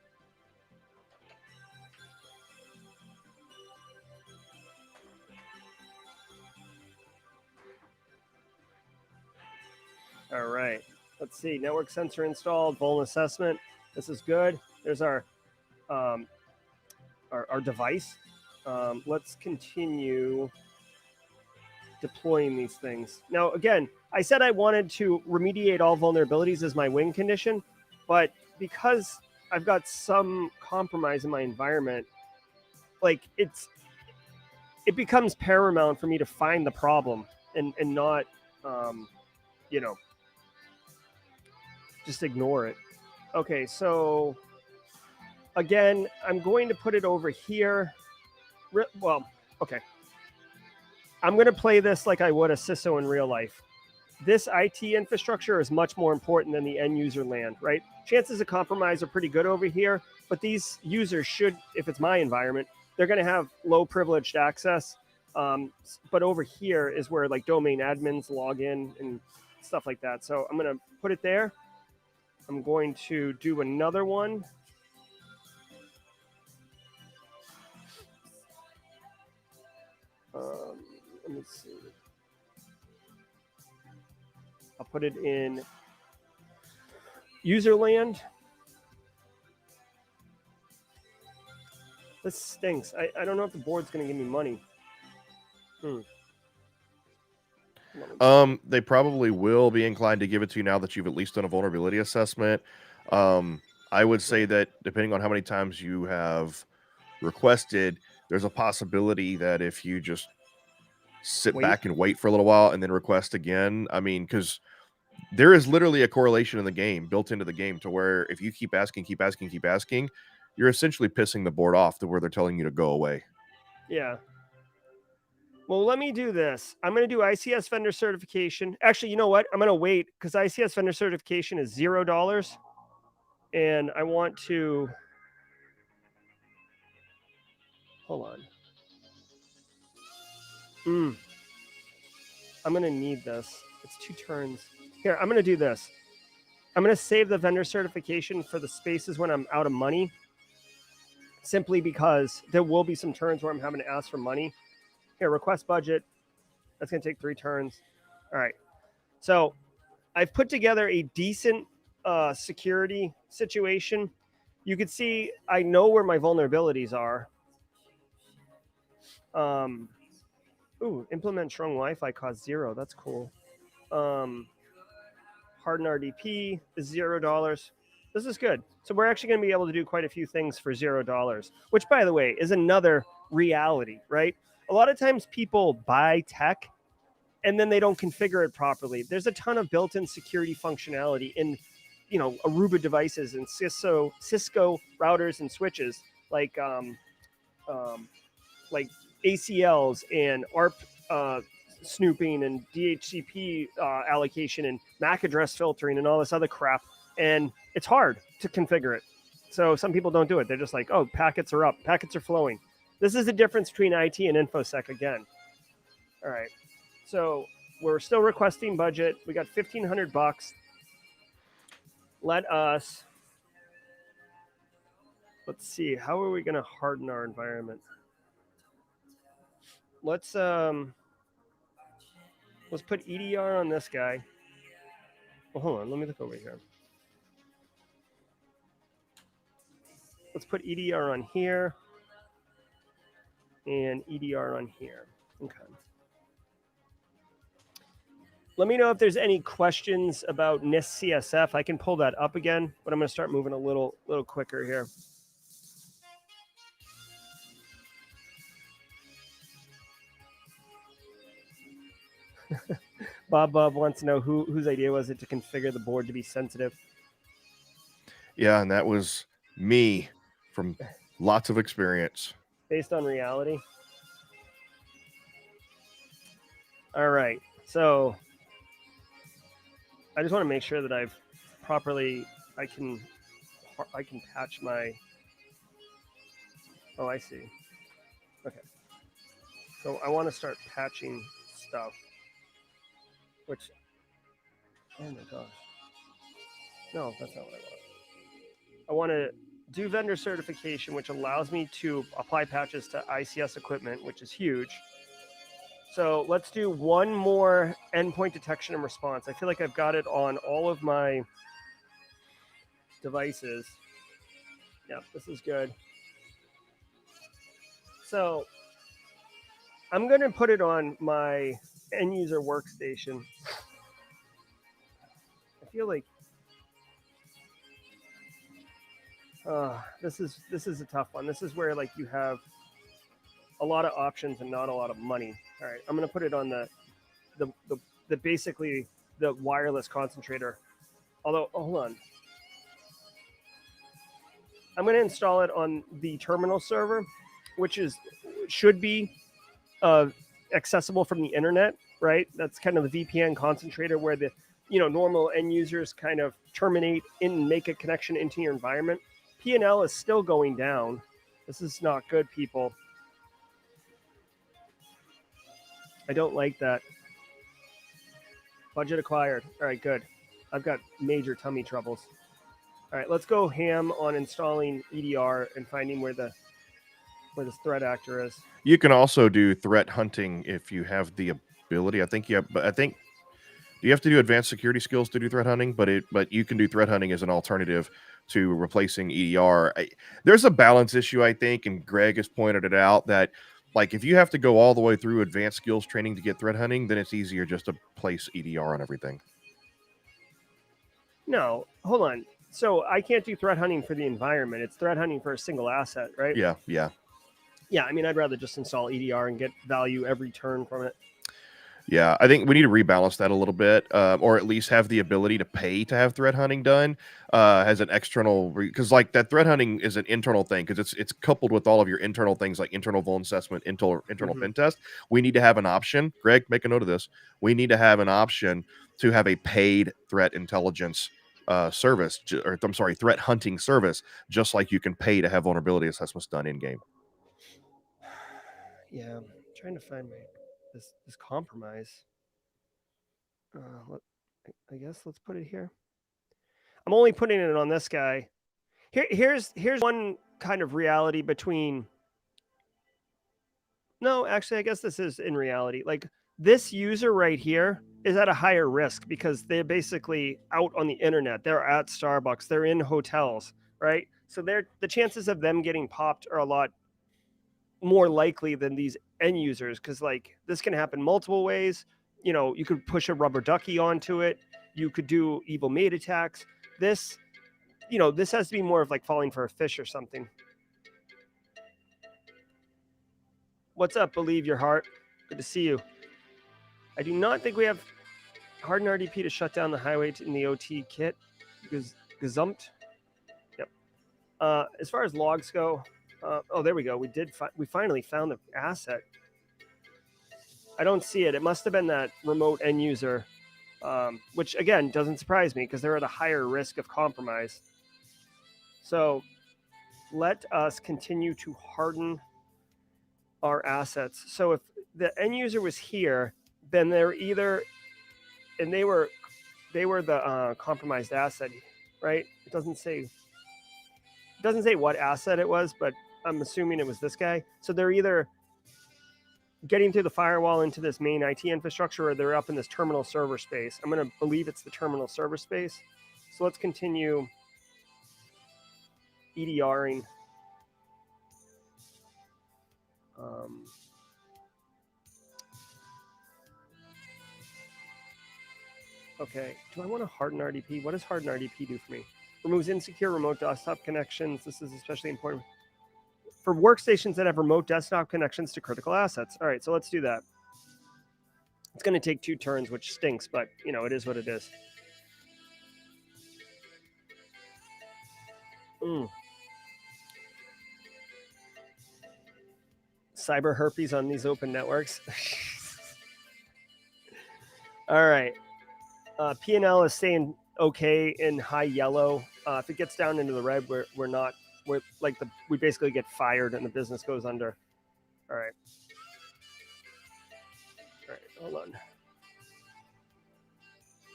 All right, let's see. Network sensor installed, vuln assessment. This is good. There's our device. Let's continue deploying these things. Now, again, I said I wanted to remediate all vulnerabilities as my win condition, but because I've got some compromise in my environment, like it becomes paramount for me to find the problem and not, just ignore it. Okay, so again, I'm going to put it over here. Well, okay. I'm going to play this like I would a CISO in real life. This IT infrastructure is much more important than the end user land, right? Chances of compromise are pretty good over here, but these users should, if it's my environment, they're going to have low privileged access. But over here is where like domain admins log in and stuff like that. So I'm going to put it there. I'm going to do another one. Let me see. I'll put it in user land. This stinks. I don't know if the board's going to give me money. They probably will be inclined to give it to you now that you've at least done a vulnerability assessment. I would say that depending on how many times you have requested, there's a possibility that if you just sit back and wait for a little while and then request again, I mean, because there is literally a correlation in the game, built into the game, to where if you keep asking, you're essentially pissing the board off to where they're telling you to go away. Yeah. Well, let me do this. I'm going to do ICS vendor certification. Actually, you know what? I'm going to wait because ICS vendor certification is $0. And I want to... Hold on. I'm going to need this. It's 2 turns. Here, I'm going to do this. I'm going to save the vendor certification for the spaces when I'm out of money. Simply because there will be some turns where I'm having to ask for money. Here, request budget. That's going to take 3 turns. All right. So I've put together a decent security situation. You can see I know where my vulnerabilities are. Implement strong Wi-Fi costs 0. That's cool. Harden RDP is $0. This is good. So we're actually going to be able to do quite a few things for $0, which, by the way, is another reality, right? A lot of times people buy tech and then they don't configure it properly. There's a ton of built-in security functionality in, Aruba devices and Cisco routers and switches, like ACLs and ARP snooping and DHCP allocation and MAC address filtering and all this other crap. And it's hard to configure it. So some people don't do it. They're just like, oh, packets are up, packets are flowing. This is the difference between IT and InfoSec again. All right. So we're still requesting budget. We got $1,500. Let's see. How are we going to harden our environment? Let's put EDR on this guy. Well, hold on. Let me look over here. Let's put EDR on here and EDR on here. Okay. Let me know if there's any questions about NIST CSF. I can pull that up again, but I'm going to start moving a little quicker here. Bob wants to know whose idea was it to configure the board to be sensitive. Yeah, and that was me from lots of experience. Based on reality. All right. So I just want to make sure that I've properly, I can patch my, oh, I see. Okay. So I want to start patching stuff, which, oh my gosh. No, that's not what I want. I want to do vendor certification, which allows me to apply patches to ICS equipment, which is huge. So let's do one more endpoint detection and response. I feel like I've got it on all of my devices. Yeah, this is good. So I'm going to put it on my end user workstation. I feel like this is a tough one. This is where like you have a lot of options and not a lot of money. All right, I'm going to put it on the basically the wireless concentrator. Although, hold on. I'm going to install it on the terminal server, which should be accessible from the internet, right? That's kind of the VPN concentrator where the normal end users kind of terminate and make a connection into your environment. P&L is still going down. This is not good, people. I don't like that. Budget acquired. All right, good. I've got major tummy troubles. All right, let's go ham on installing EDR and finding where this threat actor is. You can also do threat hunting if you have the ability. I think you have, but I think you have to do advanced security skills to do threat hunting, but you can do threat hunting as an alternative to replacing EDR. There's a balance issue, I think, and Greg has pointed it out that like if you have to go all the way through advanced skills training to get threat hunting, then it's easier just to place EDR on everything. No, hold on. So I can't do threat hunting for the environment. It's threat hunting for a single asset, right? Yeah. Yeah, I mean, I'd rather just install EDR and get value every turn from it. Yeah, I think we need to rebalance that a little bit, or at least have the ability to pay to have threat hunting done as an external, because like that threat hunting is an internal thing because it's coupled with all of your internal things like internal vuln assessment, internal pen test. We need to have an option. Greg, make a note of this. We need to have an option to have a paid threat intelligence service, or I'm sorry, threat hunting service, just like you can pay to have vulnerability assessments done in game. Yeah, I'm trying to find this compromise. I guess let's put it here. I'm only putting it on this guy. Here's one kind of reality between. No, actually, I guess this is in reality. Like this user right here is at a higher risk because they're basically out on the internet. They're at Starbucks. They're in hotels, right? So the chances of them getting popped are a lot more likely than these end users because like this can happen multiple ways. You could push a rubber ducky onto it. You could do evil maid attacks. This has to be more of like falling for a fish or something. What's up? Believe your heart. Good to see you. I do not think we have hardened RDP to shut down the highway in the OT kit. Gezumped. Yep. As far as logs go, oh, there we go. We finally found the asset. I don't see it. It must have been that remote end user, which again doesn't surprise me because they're at a higher risk of compromise. So let us continue to harden our assets. So if the end user was here, then they're either, and they were the compromised asset, right? It doesn't say what asset it was, but I'm assuming it was this guy. So they're either getting through the firewall into this main IT infrastructure, or they're up in this terminal server space. I'm going to believe it's the terminal server space. So let's continue EDRing. Okay, do I want to harden RDP? What does harden RDP do for me? Removes insecure remote desktop connections. This is especially important for workstations that have remote desktop connections to critical assets. All right, so let's do that. It's going to take 2 turns, which stinks, but you know, it is what it is. Cyber herpes on these open networks. All right. P&L is staying okay in high yellow. If it gets down into the red, we're like we basically get fired and the business goes under. All right. All right, hold on.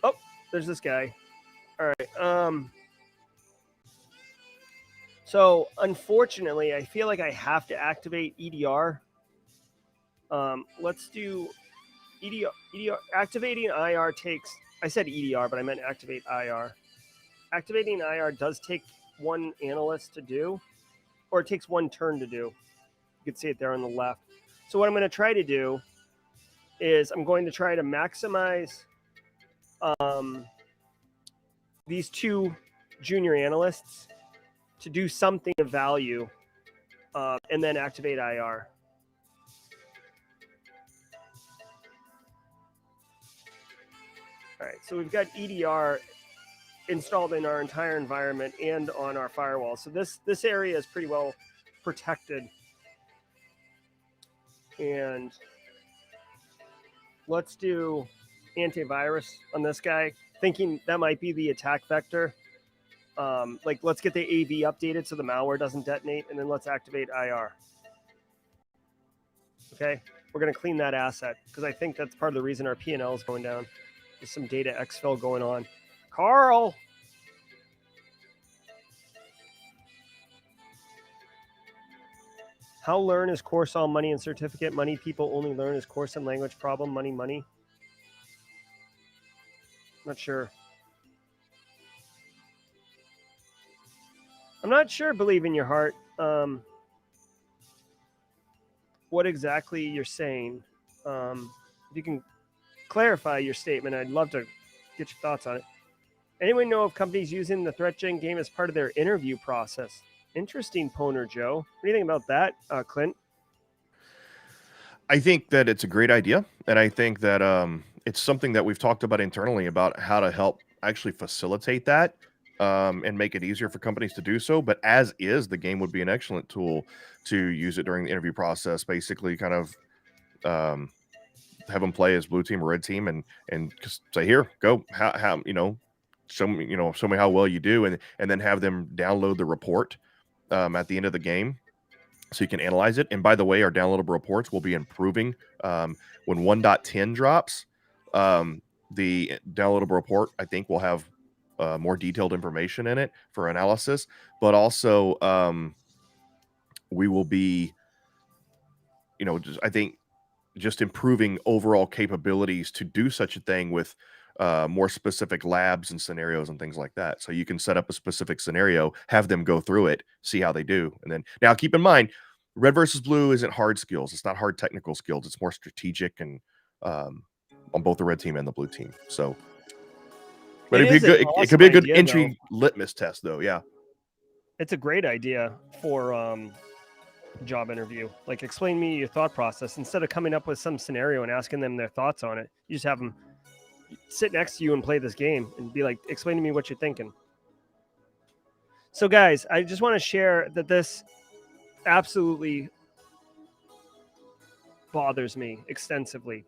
Oh, there's this guy. All right. So unfortunately, I feel like I have to activate EDR. Let's do EDR. Activating IR takes, I said EDR, but I meant activate IR. Activating IR does take 1 analyst to do, or it takes 1 turn to do. You can see it there on the left. So what I'm going to try to do is I'm going to try to maximize these 2 junior analysts to do something of value, and then activate IR. All right, so we've got EDR installed in our entire environment and on our firewall. So this area is pretty well protected. And let's do antivirus on this guy, thinking that might be the attack vector. Like, let's get the AV updated so the malware doesn't detonate, and then let's activate IR. Okay, we're going to clean that asset because I think that's part of the reason our P&L is going down. There's some data exfil going on. Carl! How learn is course all money and certificate? Money people only learn is course and language problem. Money. Not sure. I'm not sure, believe in your heart, what exactly you're saying. If you can clarify your statement, I'd love to get your thoughts on it. Anyone know of companies using the ThreatGEN game as part of their interview process? Interesting, Poner Joe. What do you think about that, Clint? I think that it's a great idea, and I think that it's something that we've talked about internally about how to help actually facilitate that and make it easier for companies to do so. But as is, the game would be an excellent tool to use it during the interview process. Basically, kind of have them play as blue team or red team, and just say, "Here, go. How show me how well you do," and then have them download the report at the end of the game, so you can analyze it. And by the way, our downloadable reports will be improving when 1.10 drops. The downloadable report, I think, will have more detailed information in it for analysis, but also we will be, I think, just improving overall capabilities to do such a thing with more specific labs and scenarios and things like that. So you can set up a specific scenario, have them go through it, see how they do. And then now keep in mind, red versus blue isn't hard skills. It's not hard technical skills. It's more strategic and on both the red team and the blue team. So but it could be a good entry litmus test though. Yeah. It's a great idea for job interview. Like, explain me your thought process instead of coming up with some scenario and asking them their thoughts on it. You just have them sit next to you and play this game and be like, explain to me what you're thinking. So guys, I just want to share that this absolutely bothers me extensively.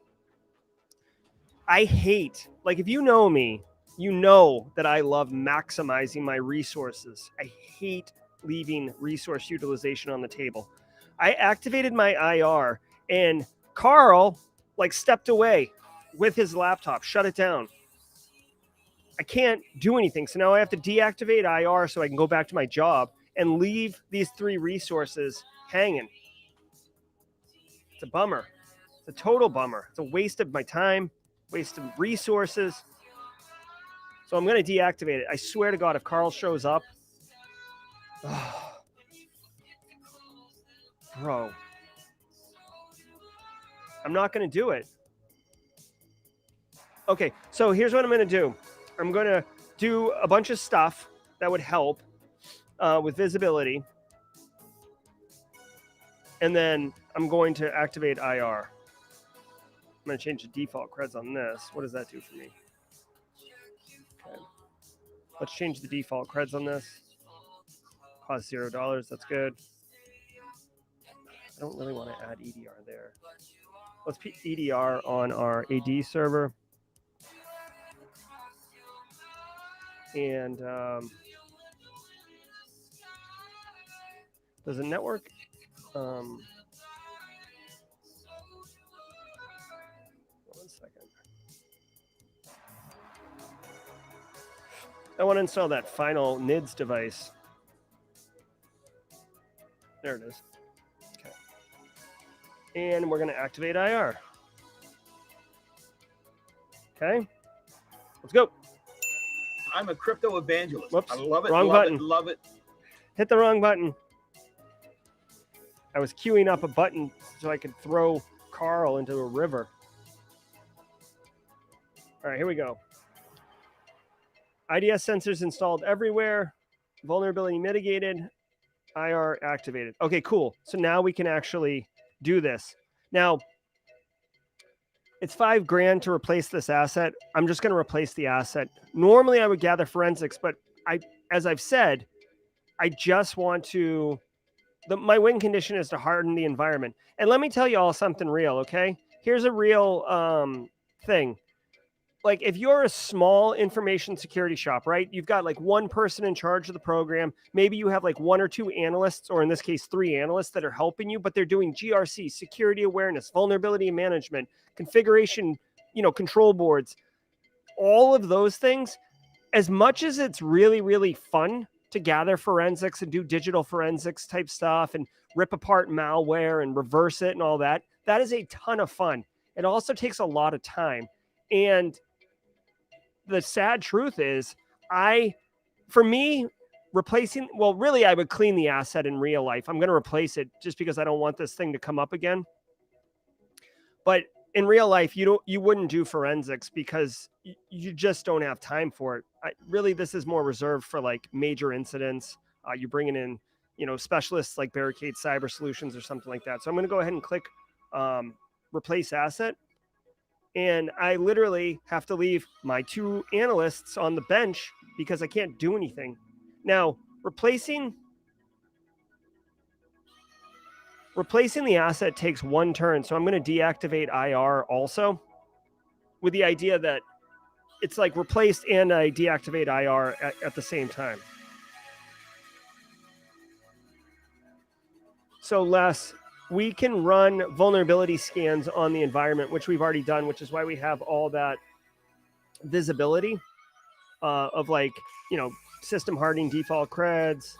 I hate, like, if you know me, you know that I love maximizing my resources. I hate leaving resource utilization on the table. I activated my IR and Carl stepped away with his laptop, shut it down. I can't do anything. So now I have to deactivate IR so I can go back to my job and leave these 3 resources hanging. It's a bummer. It's a total bummer. It's a waste of my time, waste of resources. So I'm going to deactivate it. I swear to God, if Carl shows up, bro, I'm not going to do it. Okay, so here's what I'm going to do. I'm going to do a bunch of stuff that would help with visibility. And then I'm going to activate IR. I'm going to change the default creds on this. What does that do for me? Okay. Let's change the default creds on this. Cost $0. That's good. I don't really want to add EDR there. Let's put EDR on our AD server. And does a network? One second. I want to install that final NIDS device. There it is. Okay. And we're going to activate IR. Okay. Let's go. I'm a crypto evangelist. Whoops. I love it. Wrong love button. it. Love it. Hit the wrong button. I was queuing up a button so I could throw Carl into a river. All right, here we go. IDS sensors installed everywhere. Vulnerability mitigated. IR activated. Okay, cool. So now we can actually do this. Now, it's $5,000 to replace this asset. I'm just going to replace the asset. Normally, I would gather forensics, but as I've said, I just want to. My win condition is to harden the environment. And let me tell you all something real, okay? Here's a real thing. Like, if you're a small information security shop, right? You've got like one person in charge of the program. Maybe you have like one or two analysts, or in this case, 3 analysts that are helping you, but they're doing GRC, security awareness, vulnerability management, configuration, control boards, all of those things. As much as it's really, really fun to gather forensics and do digital forensics type stuff and rip apart malware and reverse it and all that, that is a ton of fun. It also takes a lot of time. And the sad truth is, for me, really, I would clean the asset in real life. I'm going to replace it just because I don't want this thing to come up again. But in real life, you wouldn't do forensics because you just don't have time for it. Really, this is more reserved for like major incidents. You're bringing in, specialists like Barricade Cyber Solutions or something like that. So I'm going to go ahead and click replace asset. And I literally have to leave my 2 analysts on the bench because I can't do anything. Now, replacing the asset takes 1 turn. So I'm going to deactivate IR also, with the idea that it's like replaced and I deactivate IR at the same time. So Les, we can run vulnerability scans on the environment, which we've already done, which is why we have all that visibility of like, system hardening default creds,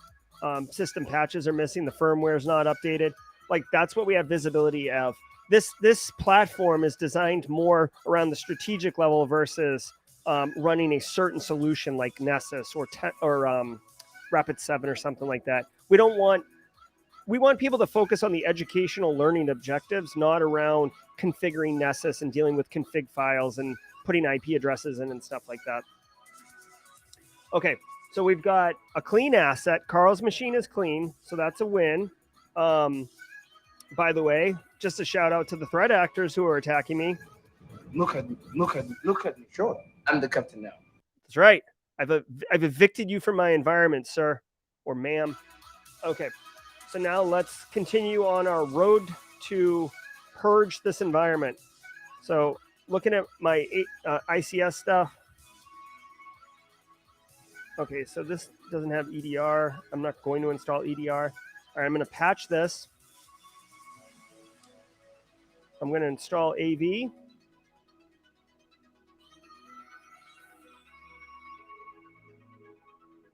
system patches are missing, the firmware is not updated. Like, that's what we have visibility of. This platform is designed more around the strategic level versus running a certain solution like Nessus or Rapid7 or something like that. We want people to focus on the educational learning objectives, not around configuring Nessus and dealing with config files and putting IP addresses in and stuff like that. Okay, so we've got a clean asset. Carl's machine is clean, so that's a win. By the way, just a shout out to the threat actors who are attacking me. Look at me. Sure. I'm the captain now. That's right. I've evicted you from my environment, sir or ma'am. Okay. So now let's continue on our road to purge this environment. So looking at my ICS stuff. Okay, so this doesn't have EDR. I'm not going to install EDR. All right, I'm going to patch this. I'm going to install AV.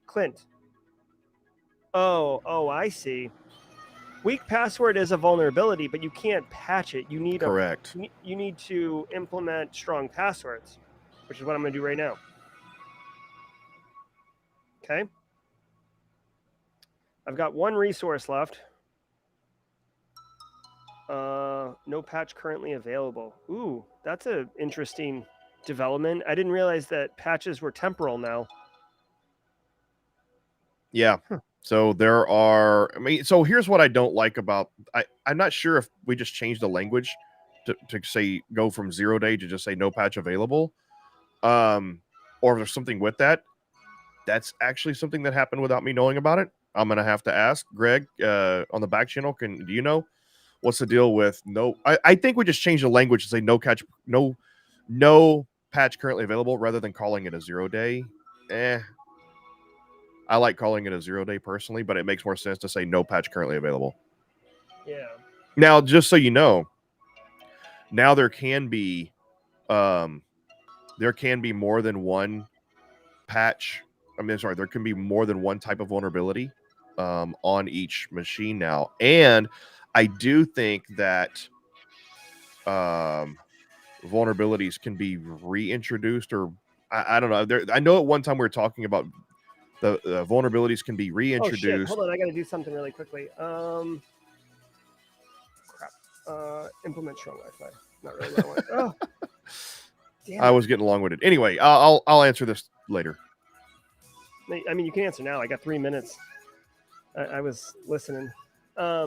Clint. Oh, I see. Weak password is a vulnerability, but you can't patch it. You need Correct. you need to implement strong passwords, which is what I'm going to do right now. Okay. I've got one resource left. No patch currently available. Ooh, that's an interesting development. I didn't realize that patches were temporal now. Yeah. So there are, I mean, so here's what I don't like about, I'm not sure if we just changed the language to say, go from 0 day to just say no patch available. Or if there's something with that. That's actually something that happened without me knowing about it. I'm going to have to ask Greg on the back channel. Do you know what's the deal with no? I think we just changed the language to say no patch currently available rather than calling it a 0 day. I like calling it a 0 day personally, but it makes more sense to say no patch currently available. Yeah. Now, just so you know, now there can be more than one patch. I mean, sorry, there can be more than one type of vulnerability on each machine now. And I do think that vulnerabilities can be reintroduced, or I don't know. I know at one time we were talking about the vulnerabilities can be reintroduced. Oh shit! Hold on, I got to do something really quickly. Crap. Implement strong Wi-Fi. Not really what I want. Oh, damn I it. was getting long-winded. Anyway, I'll answer this later. I mean, you can answer now. I got 3 minutes. I was listening. Yeah,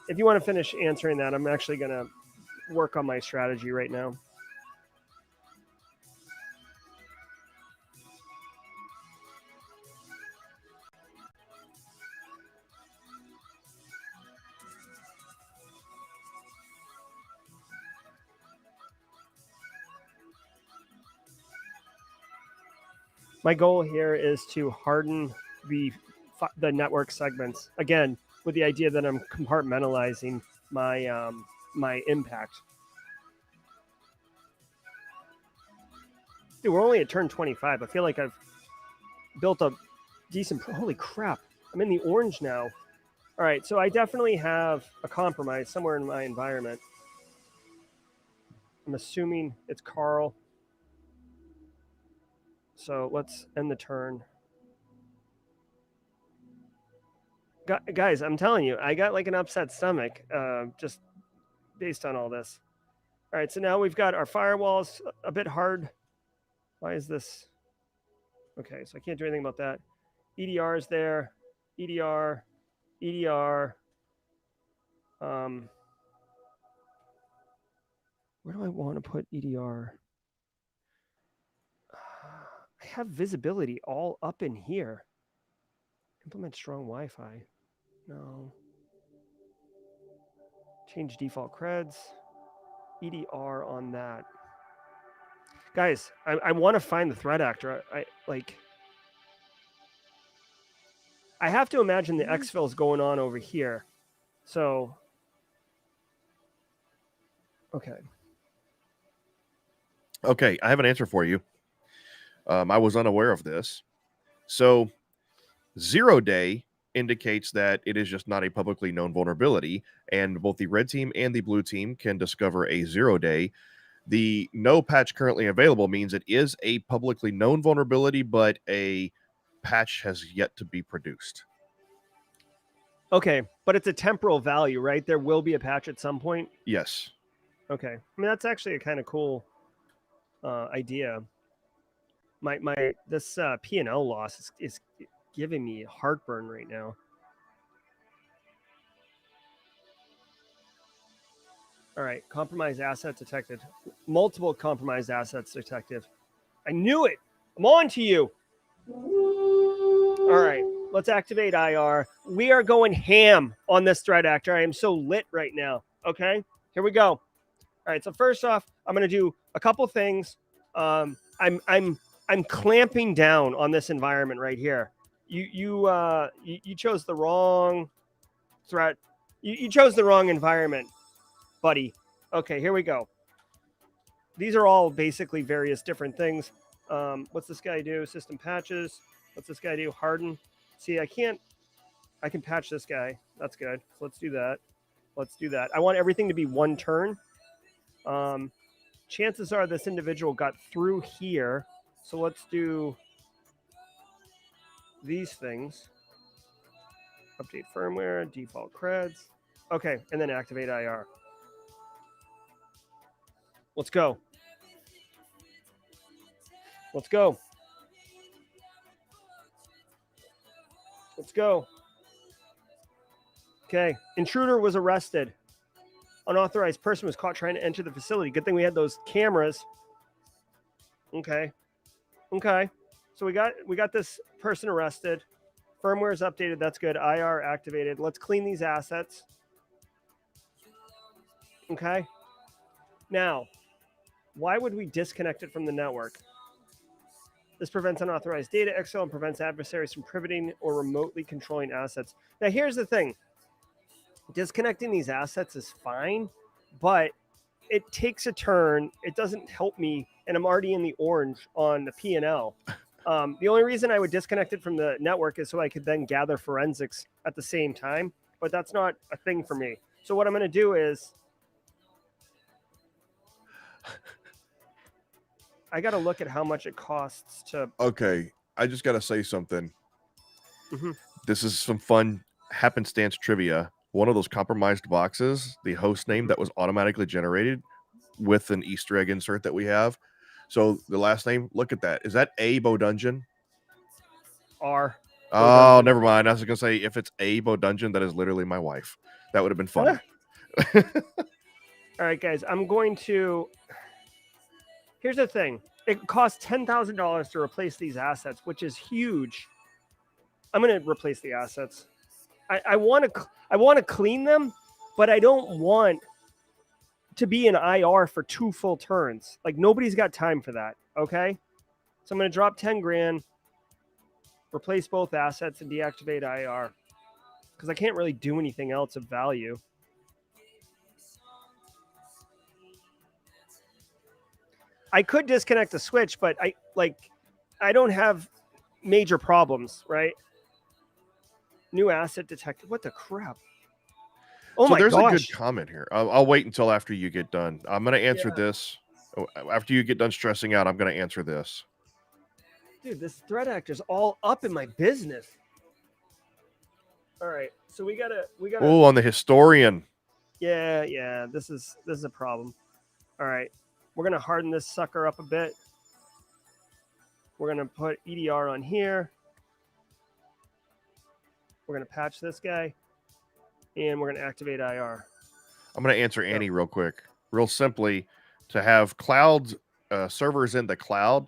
if you want to finish answering that, I'm actually going to work on my strategy right now. My goal here is to harden the network segments, again, with the idea that I'm compartmentalizing my my impact. Dude, we're only at turn 25. I feel like I've built a decent. Holy crap! I'm in the orange now. All right, so I definitely have a compromise somewhere in my environment. I'm assuming it's Carl. So let's end the turn. Guys, I'm telling you, I got like an upset stomach just based on all this. All right, so now we've got our firewalls a bit hard. Why is this? Okay, so I can't do anything about that. EDR is there. EDR, EDR. Where do I want to put EDR? I have visibility all up in here. Implement strong Wi-Fi. No. Change default creds. EDR on that. Guys, I want to find the threat actor. I have to imagine the exfil is going on over here. So, okay. Okay, I have an answer for you. I was unaware of this. So 0 day indicates that it is just not a publicly known vulnerability, and both the red team and the blue team can discover a 0 day. The no patch currently available means it is a publicly known vulnerability, but a patch has yet to be produced. Okay, but it's a temporal value, right? There will be a patch at some point. Yes. Okay, I mean that's actually a kind of cool idea. This P&L loss is giving me heartburn right now. All right, compromised asset detected. Multiple compromised assets detected. I knew it. I'm on to you. All right, let's activate IR. We are going ham on this threat actor. I am so lit right now. Okay, here we go. All right, so first off, I'm going to do a couple things. I'm clamping down on this environment right here. You chose the wrong threat. You chose the wrong environment, buddy. Okay, here we go. These are all basically various different things. What's this guy do? System patches. What's this guy do? Harden. See, I can't I can patch this guy. That's good. So let's do that. Let's do that. I want everything to be one turn. Chances are this individual got through here. So let's do these things. Update firmware, default creds. Okay, and then activate IR. Let's go. Let's go. Let's go. Okay, intruder was arrested. Unauthorized person was caught trying to enter the facility. Good thing we had those cameras. Okay. Okay. So we got this person arrested. Firmware is updated. That's good. IR activated. Let's clean these assets. Okay. Now, why would we disconnect it from the network? This prevents unauthorized data excel and prevents adversaries from pivoting or remotely controlling assets. Now, here's the thing. Disconnecting these assets is fine, but it takes a turn. It doesn't help me, and I'm already in the orange on the P&L. The only reason I would disconnect it from the network is so I could then gather forensics at the same time, but that's not a thing for me. So what I'm going to do is I got to look at how much it costs to. Okay, I just got to say something. Mhm. This is some fun happenstance trivia. One of those compromised boxes, the host name that was automatically generated with an Easter egg insert that we have. So the last name, look at that. Is that A Bodungen? R. Oh, Bodungen. never mind. I was going to say, if it's A Bodungen, that is literally my wife. That would have been funny. All right, guys, I'm going to. Here's the thing. It costs $10,000 to replace these assets, which is huge. I'm going to replace the assets. I want to clean them, but I don't want to be in IR for 2 full turns. Like, nobody's got time for that. Okay. So I'm going to drop 10 grand, replace both assets, and deactivate IR because I can't really do anything else of value. I could disconnect the switch, but I don't have major problems, right? New asset detected. What the crap? Oh So my there's gosh. a good comment here. I'll wait until after you get done. I'm going to answer this. After you get done stressing out, I'm going to answer this. Dude, this threat actor's all up in my business. All right, so we gotta. Oh, on the historian. Yeah. This is a problem. All right, we're gonna harden this sucker up a bit. We're gonna put EDR on here. We're gonna patch this guy, and we're gonna activate IR. I'm going to answer Annie real quick. Real simply, to have cloud servers in the cloud,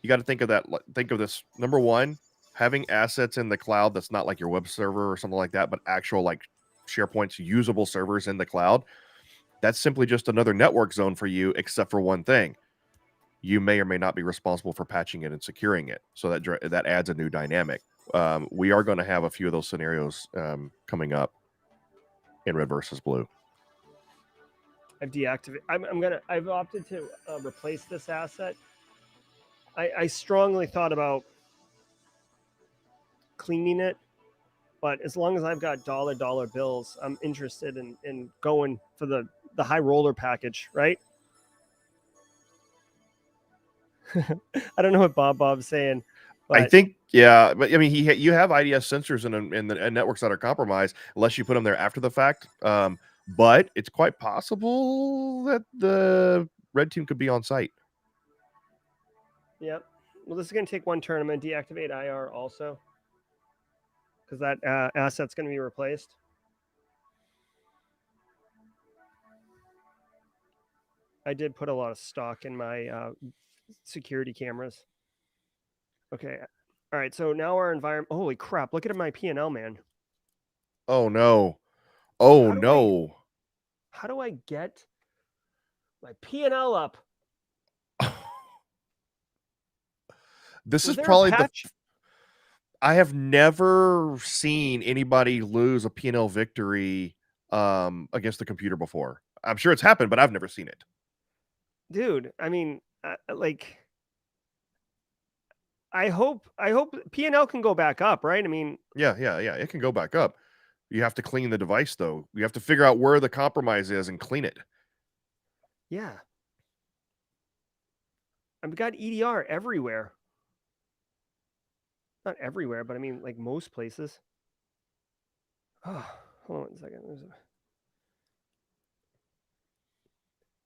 you got to think of that. Think of this. Number one, having assets in the cloud that's not like your web server or something like that, but actual like SharePoint's usable servers in the cloud. That's simply just another network zone for you, except for one thing. You may or may not be responsible for patching it and securing it. So that adds a new dynamic. We are going to have a few of those scenarios coming up in Red versus Blue. I've deactivated. I've opted to replace this asset. I strongly thought about cleaning it, but as long as I've got dollar bills, I'm interested in going for the high roller package, right? I don't know what Bob's saying. But I think, yeah, but I mean, you have IDS sensors in the networks that are compromised, unless you put them there after the fact. But it's quite possible that the red team could be on site. Yep. Well, this is going to take one turn. I'm going to deactivate IR also because that asset's going to be replaced. I did put a lot of stock in my security cameras. Okay. All right. So now our environment. Holy crap! Look at my P&L, man. Oh no! Oh no! How do I get my P&L up? This is probably I have never seen anybody lose a P&L victory against the computer before. I'm sure it's happened, but I've never seen it. Dude, I mean, like, I hope P&L can go back up, right? I mean, Yeah. It can go back up. You have to clean the device, though. You have to figure out where the compromise is and clean it. yeah. I've got EDR everywhere. Not everywhere, but I mean, like most places. Oh, hold on a second.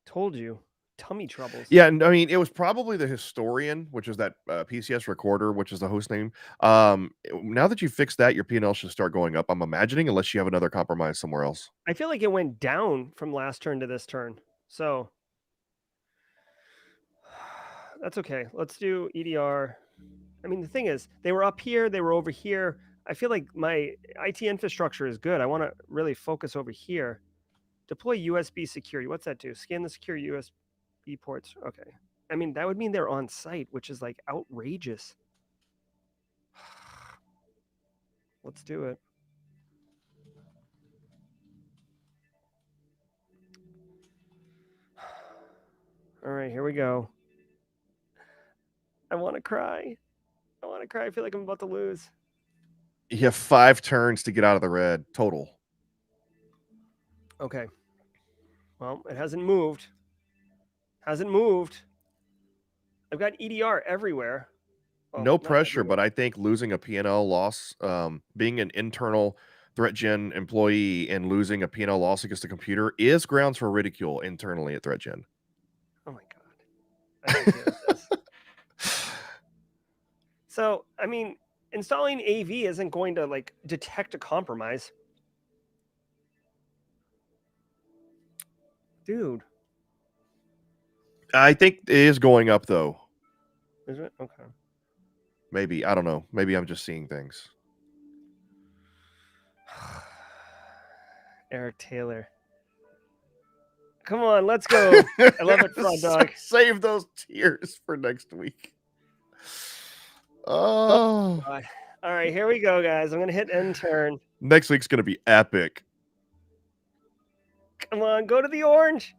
Told you, tummy troubles. Yeah, and I mean, it was probably the Historian, which is that PCS recorder, which is the host name. Now that you fixed that, your P&L should start going up. I'm imagining, unless you have another compromise somewhere else. I feel like it went down from last turn to this turn, so that's okay. Let's do EDR. I mean, the thing is, they were up here, they were over here. I feel like my IT infrastructure is good. I want to really focus over here. Deploy USB security. What's that do? Scan the secure USB ports. Okay. I mean, that would mean they're on site, which is like outrageous. Let's do it. All right, here we go. I want to cry. I feel like I'm about to lose. You have 5 turns to get out of the red total. Okay. Well, it hasn't moved. I've got EDR everywhere. Well, No not pressure, everywhere. but I think losing a P&L loss, being an internal ThreatGEN employee and losing a P&L loss against the computer is grounds for ridicule internally at ThreatGEN. Oh my god. I can't deal with this. So, I mean, installing AV isn't going to like detect a compromise. Dude. I think it is going up, though. Is it? Okay. Maybe. I don't know. Maybe I'm just seeing things. Eric Taylor. Come on, let's go. I love it, Front Dog. Save those tears for next week. Oh. God. All right, here we go, guys. I'm going to hit end turn. Next week's going to be epic. Come on, go to the orange.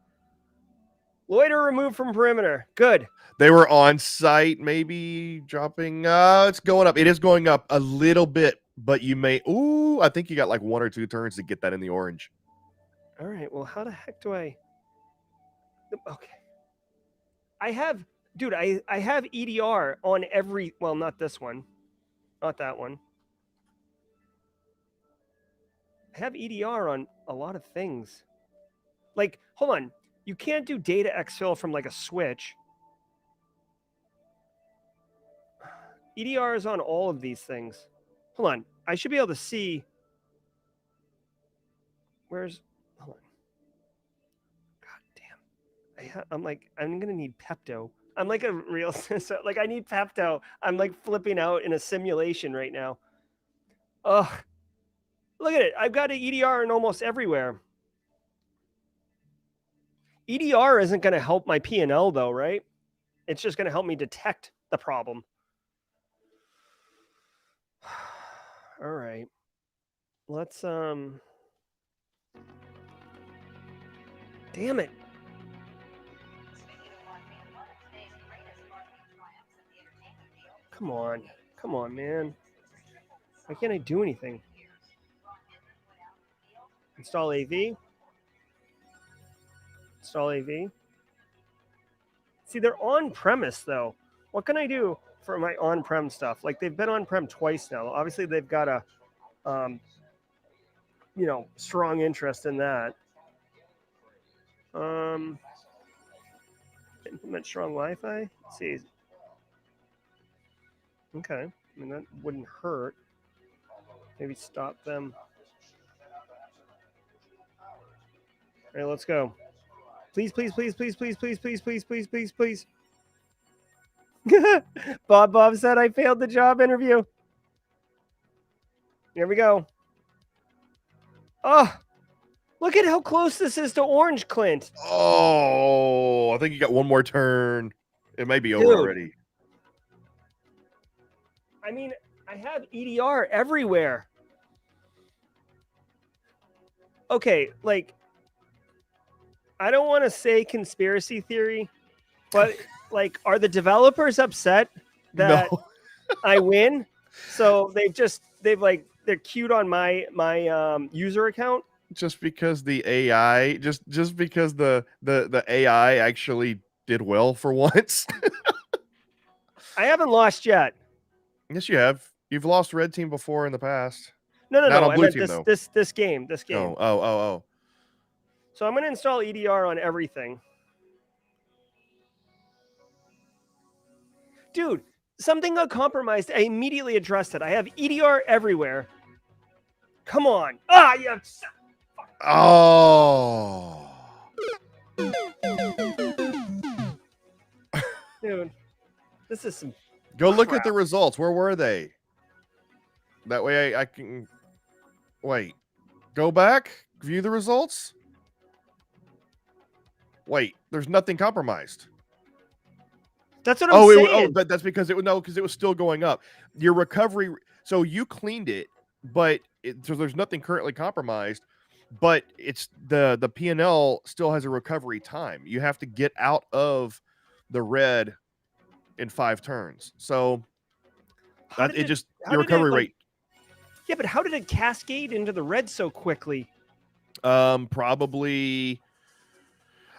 Loiter removed from perimeter. Good. They were on site, maybe dropping. It's going up. It is going up a little bit, but you may. Ooh, I think you got like 1 or 2 turns to get that in the orange. All right. Well, how the heck do I? Okay. I have, dude. I have EDR on every. Well, not this one, not that one. I have EDR on a lot of things. Like, hold on. You can't do data exfil from like a switch. EDR is on all of these things. Hold on. I should be able to see. Where's. Hold on. God damn. I'm like, I'm going to need Pepto. I'm like a real. Like, I need Pepto. I'm like flipping out in a simulation right now. Ugh. Look at it. I've got an EDR in almost everywhere. EDR isn't going to help my P&L though, right? It's just going to help me detect the problem. All right. Let's damn it. Come on, man. Why can't I do anything? Install AV. Install AV. See, they're on premise though. What can I do for my on-prem stuff? Like they've been on-prem twice now. Obviously, they've got a, strong interest in that. Implement strong Wi-Fi. Let's see. Okay. I mean, that wouldn't hurt. Maybe stop them. All right, let's go. Please. Bob said I failed the job interview. Here we go. Oh, look at how close this is to orange, Clint. Oh, I think you got 1 more turn. It may be over already. I mean, I have EDR everywhere. Okay, like, I don't want to say conspiracy theory, but like, are the developers upset that? No. I win. So they're queued on my user account. Just because the AI, just because the AI actually did well for once. I haven't lost yet. Yes, you have. You've lost red team before in the past. No. Not on I blue meant team though. this game. Oh. So I'm going to install EDR on everything. Dude, something got compromised. I immediately addressed it. I have EDR everywhere. Come on. Yeah. Oh. Dude, this is some Go look at crap. the results. Where were they? That way I can wait. Go back, view the results. Wait, there's nothing compromised. That's what I'm saying. But that's because because it was still going up. Your recovery, so you cleaned it, but so there's nothing currently compromised, but it's the P&L still has a recovery time. You have to get out of the red in 5 turns. So your recovery rate. Yeah, but how did it cascade into the red so quickly? Probably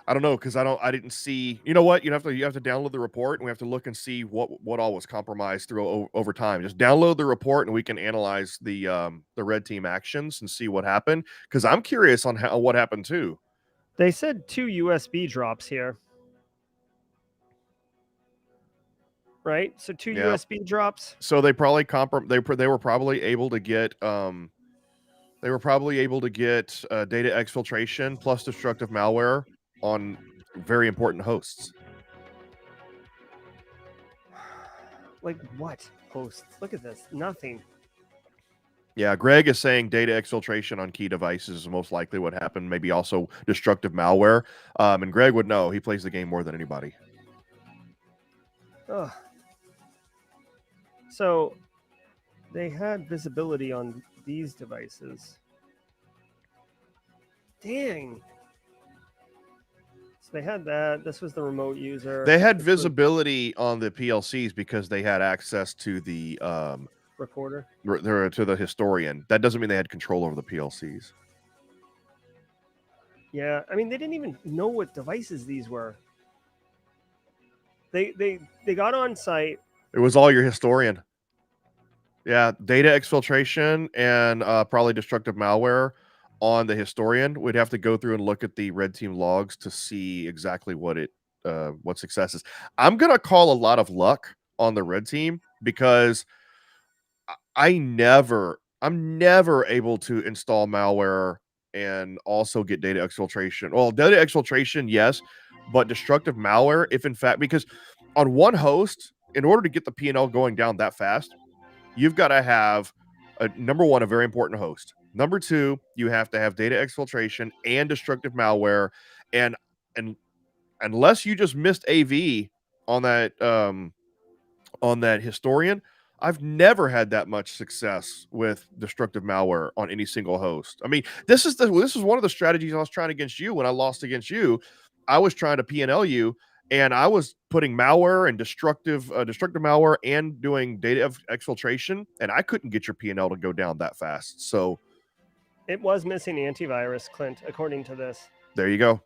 I don't know because I didn't see. You know what? You have to download the report and we have to look and see what all was compromised through over time. Just download the report and we can analyze the red team actions and see what happened. Because I'm curious on what happened too. They said 2 USB drops here, right? So 2 USB drops. So they probably they were probably able to get data exfiltration plus destructive malware on very important hosts. Like what hosts? Look at this. Nothing. Yeah, Greg is saying data exfiltration on key devices is most likely what happened. Maybe also destructive malware. And Greg would know. He plays the game more than anybody. Ugh. So they had visibility on these devices. Dang. So they had that. This was the remote user. They had visibility on the PLCs because they had access to the recorder, to the historian. That doesn't mean they had control over the PLCs. Yeah, I mean they didn't even know what devices these were. They got on site. It was all your historian. Yeah, data exfiltration and probably destructive malware on the historian. We'd have to go through and look at the red team logs to see exactly what successes. I'm gonna call a lot of luck on the red team because I'm never able to install malware and also get data exfiltration. Well, data exfiltration, yes, but destructive malware, if in fact, because on one host, in order to get the P&L going down that fast, you've got to have number one, a very important host. Number two, you have to have data exfiltration and destructive malware. And unless you just missed AV on that historian, I've never had that much success with destructive malware on any single host. I mean, this is one of the strategies I was trying against you when I lost against you. I was trying to P&L you, and I was putting malware and destructive malware and doing data exfiltration, and I couldn't get your P&L to go down that fast. So it was missing antivirus, Clint, according to this. There you go.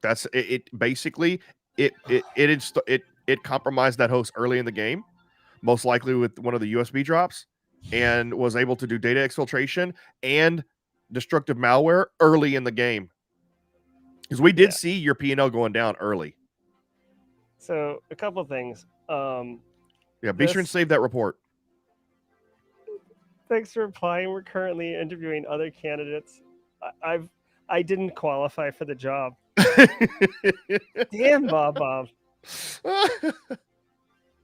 That's it. It basically it compromised that host early in the game, most likely with one of the USB drops, and was able to do data exfiltration and destructive malware early in the game. Because we did see your P&L going down early. So a couple things. Be sure and save that report. Thanks for replying. We're currently interviewing other candidates. I didn't qualify for the job. Damn, Bob.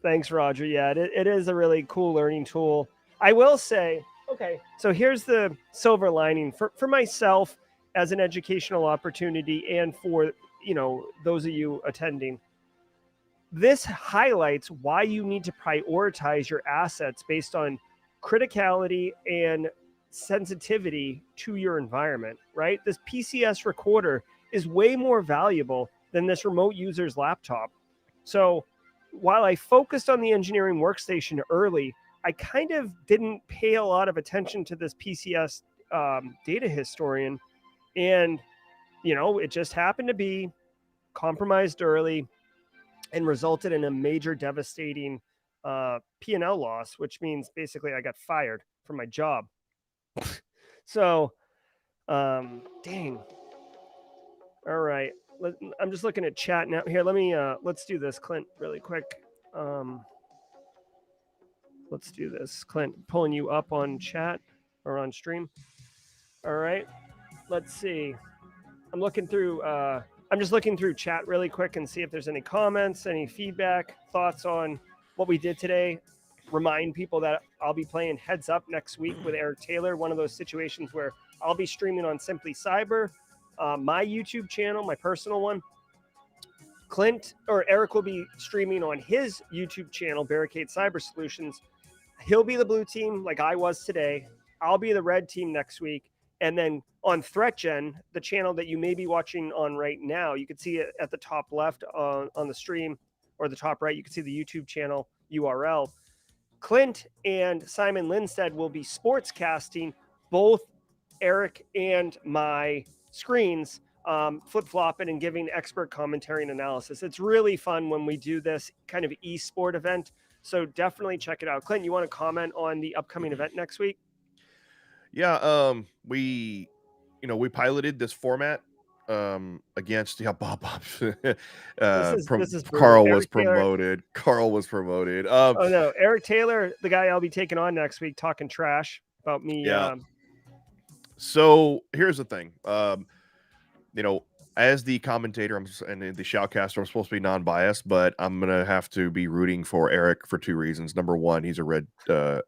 Thanks, Roger. Yeah, it is a really cool learning tool. I will say, okay, so here's the silver lining for myself as an educational opportunity and for, those of you attending. This highlights why you need to prioritize your assets based on criticality and sensitivity to your environment, right? This PCS recorder is way more valuable than this remote user's laptop. So while I focused on the engineering workstation early, I kind of didn't pay a lot of attention to this PCS data historian. And, it just happened to be compromised early and resulted in a major devastating P&L loss, which means basically I got fired from my job. So, dang. All right. I'm just looking at chat now. Here, let's do this, Clint, really quick. Let's do this. Clint, pulling you up on chat or on stream. All right. Let's see. I'm just looking through chat really quick and see if there's any comments, any feedback, thoughts on what we did today. Remind people that I'll be playing Heads Up next week with Eric Taylor, one of those situations where I'll be streaming on Simply Cyber, my YouTube channel, my personal one. Clint or Eric will be streaming on his YouTube channel, Barricade Cyber Solutions. He'll be the blue team like I was today. I'll be the red team next week. And then on ThreatGEN, the channel that you may be watching on right now, you can see it at the top left on the stream, or the top right, you can see the YouTube channel URL. Clint and Simon Lindstedt will be sportscasting both Eric and my screens, flip-flopping and giving expert commentary and analysis. It's really fun when we do this kind of e-sport event. So definitely check it out. Clint, you want to comment on the upcoming event next week? Yeah, we piloted this format against Bob. This is Carl Eric was Taylor. promoted. Carl was promoted. Oh no, Eric Taylor, the guy I'll be taking on next week, talking trash about me. Yeah. So here's the thing. As the commentator and the shoutcaster, I'm supposed to be non-biased, but I'm gonna have to be rooting for Eric for two reasons. Number one, he's a red. I'm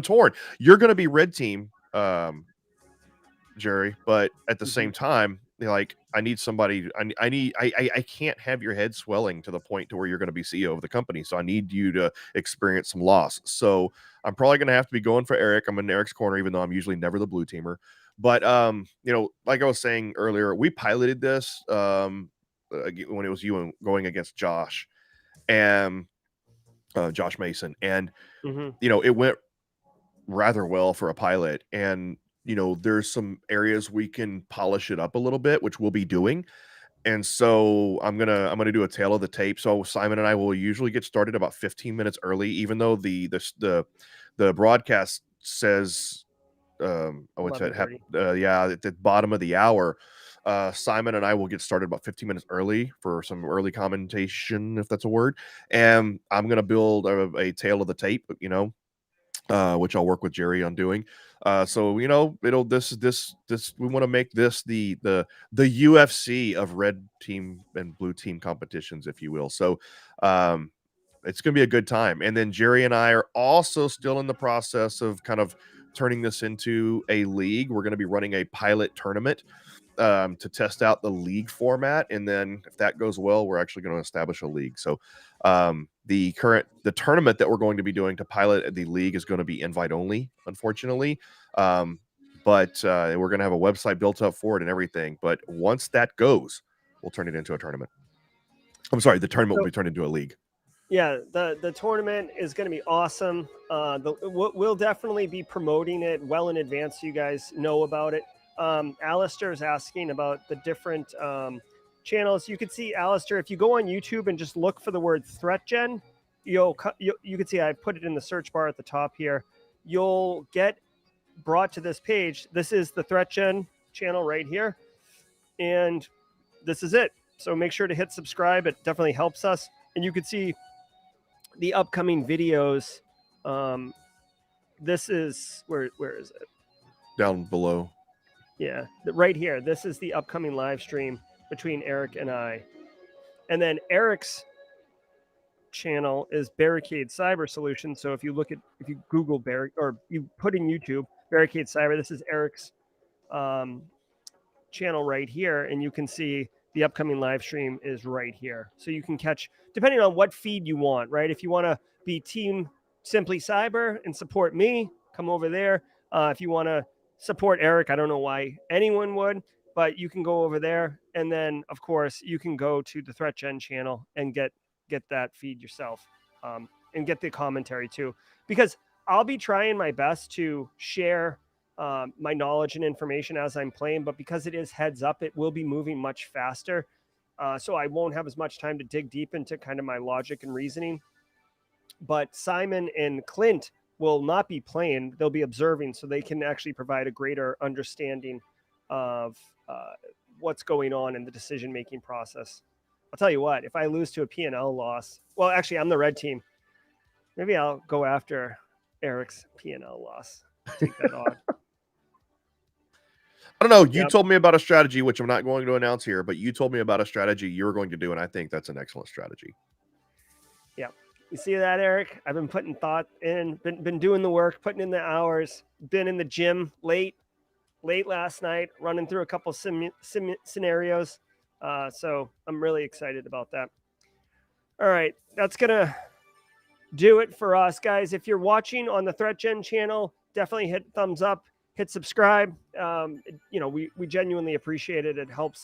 torn. You're gonna be red team, Jerry, but at the same time, I need somebody. I can't have your head swelling to the point to where you're going to be CEO of the company. So I need you to experience some loss. So I'm probably going to have to be going for Eric. I'm in Eric's corner, even though I'm usually never the blue teamer. But like I was saying earlier, we piloted this when it was you going against Josh and Josh Mason, and it went rather well for a pilot. And there's some areas we can polish it up a little bit, which we'll be doing. And so I'm gonna do a tail of the tape. So Simon and I will usually get started about 15 minutes early, even though the broadcast says at the bottom of the hour. Simon and I will get started about 15 minutes early for some early commentation, if that's a word. And I'm gonna build a tail of the tape, which I'll work with Jerry on doing. So we want to make this the UFC of red team and blue team competitions, if you will. So it's going to be a good time. And then Jerry and I are also still in the process of kind of turning this into a league. We're going to be running a pilot tournament to test out the league format, and then if that goes well, we're actually going to establish a league. So the tournament that we're going to be doing to pilot the league is going to be invite only, unfortunately, but we're going to have a website built up for it and everything. But once that goes, we'll turn it into a tournament. I'm sorry, the tournament will be turned into a league. Yeah, the tournament is going to be awesome. We'll definitely be promoting it well in advance so you guys know about it. Alistair is asking about the different channels. You can see, Alistair, if you go on YouTube and just look for the word ThreatGEN, you can see I put it in the search bar at the top here. You'll get brought to this page. This is the ThreatGEN channel right here, and this is it. So make sure to hit subscribe. It definitely helps us. And you can see the upcoming videos. This is where is it? Down below. Yeah, right here. This is the upcoming live stream between Eric and I. And then Eric's channel is Barricade Cyber Solutions. So if you Google or you put in YouTube Barricade Cyber, this is Eric's channel right here, and you can see the upcoming live stream is right here. So you can catch, depending on what feed you want, right? If you want to be Team Simply Cyber and support me, come over there. If you want to support Eric, I don't know why anyone would, but you can go over there. And then, of course, you can go to the ThreatGEN channel and get get that feed yourself, and get the commentary too, because I'll be trying my best to share my knowledge and information as I'm playing, but because it is heads up, it will be moving much faster. So I won't have as much time to dig deep into kind of my logic and reasoning. But Simon and Clint will not be playing, they'll be observing, so they can actually provide a greater understanding of what's going on in the decision-making process. I'll tell you what, if I lose to a P&L loss, well, actually, I'm the red team. Maybe I'll go after Eric's P&L loss. Take that on. I don't know. You Yep. told me about a strategy, which I'm not going to announce here, but you told me about a strategy you're going to do, and I think that's an excellent strategy. Yeah. You see that, Eric? I've been putting thought in, been doing the work, putting in the hours, been in the gym late last night, running through a couple scenarios. So I'm really excited about that. All right. That's going to do it for us, guys. If you're watching on the ThreatGEN channel, definitely hit thumbs up, hit subscribe. We genuinely appreciate it. It helps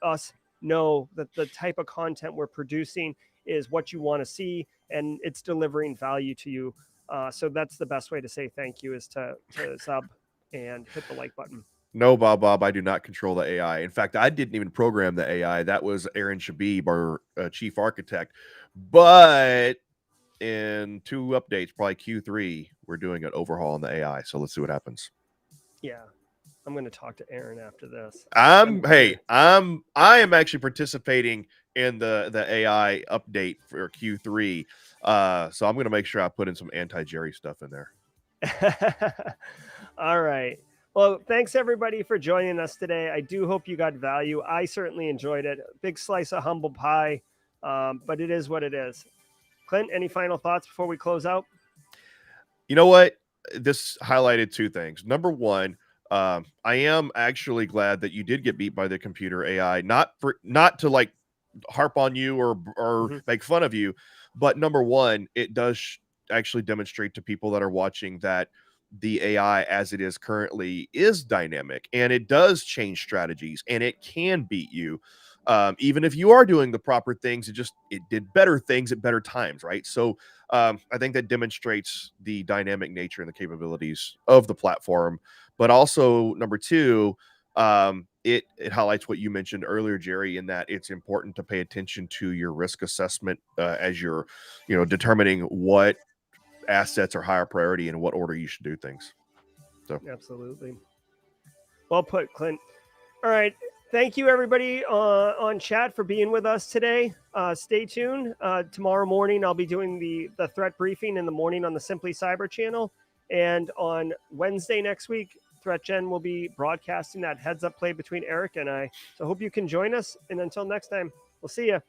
us know that the type of content we're producing is what you want to see, and it's delivering value to you. So that's the best way to say thank you, is to sub and hit the like button. No, Bob, I do not control the AI. In fact, I didn't even program the AI. That was Aaron Shabib, our chief architect. But in 2 updates, probably Q3, we're doing an overhaul on the AI. So let's see what happens. Yeah. I'm going to talk to Aaron after this. I am actually participating in the AI update for Q3. So I'm going to make sure I put in some anti-Jerry stuff in there. All right. Well, thanks everybody for joining us today. I do hope you got value. I certainly enjoyed it. Big slice of humble pie, but it is what it is. Clint, any final thoughts before we close out? You know what? This highlighted 2 things. Number one, I am actually glad that you did get beat by the computer AI, not to like harp on you or make fun of you, but number one, it does actually demonstrate to people that are watching that the AI as it is currently is dynamic, and it does change strategies, and it can beat you. Even if you are doing the proper things, it did better things at better times, right? So I think that demonstrates the dynamic nature and the capabilities of the platform. But also, number 2, it highlights what you mentioned earlier, Jerry, in that it's important to pay attention to your risk assessment as you're, determining what assets are higher priority and what order you should do things. So absolutely. Well put, Clint. All right. Thank you, everybody on chat, for being with us today. Stay tuned. Tomorrow morning, I'll be doing the threat briefing in the morning on the Simply Cyber channel. And on Wednesday next week, ThreatGEN will be broadcasting that heads up play between Eric and I. So I hope you can join us. And until next time, we'll see you.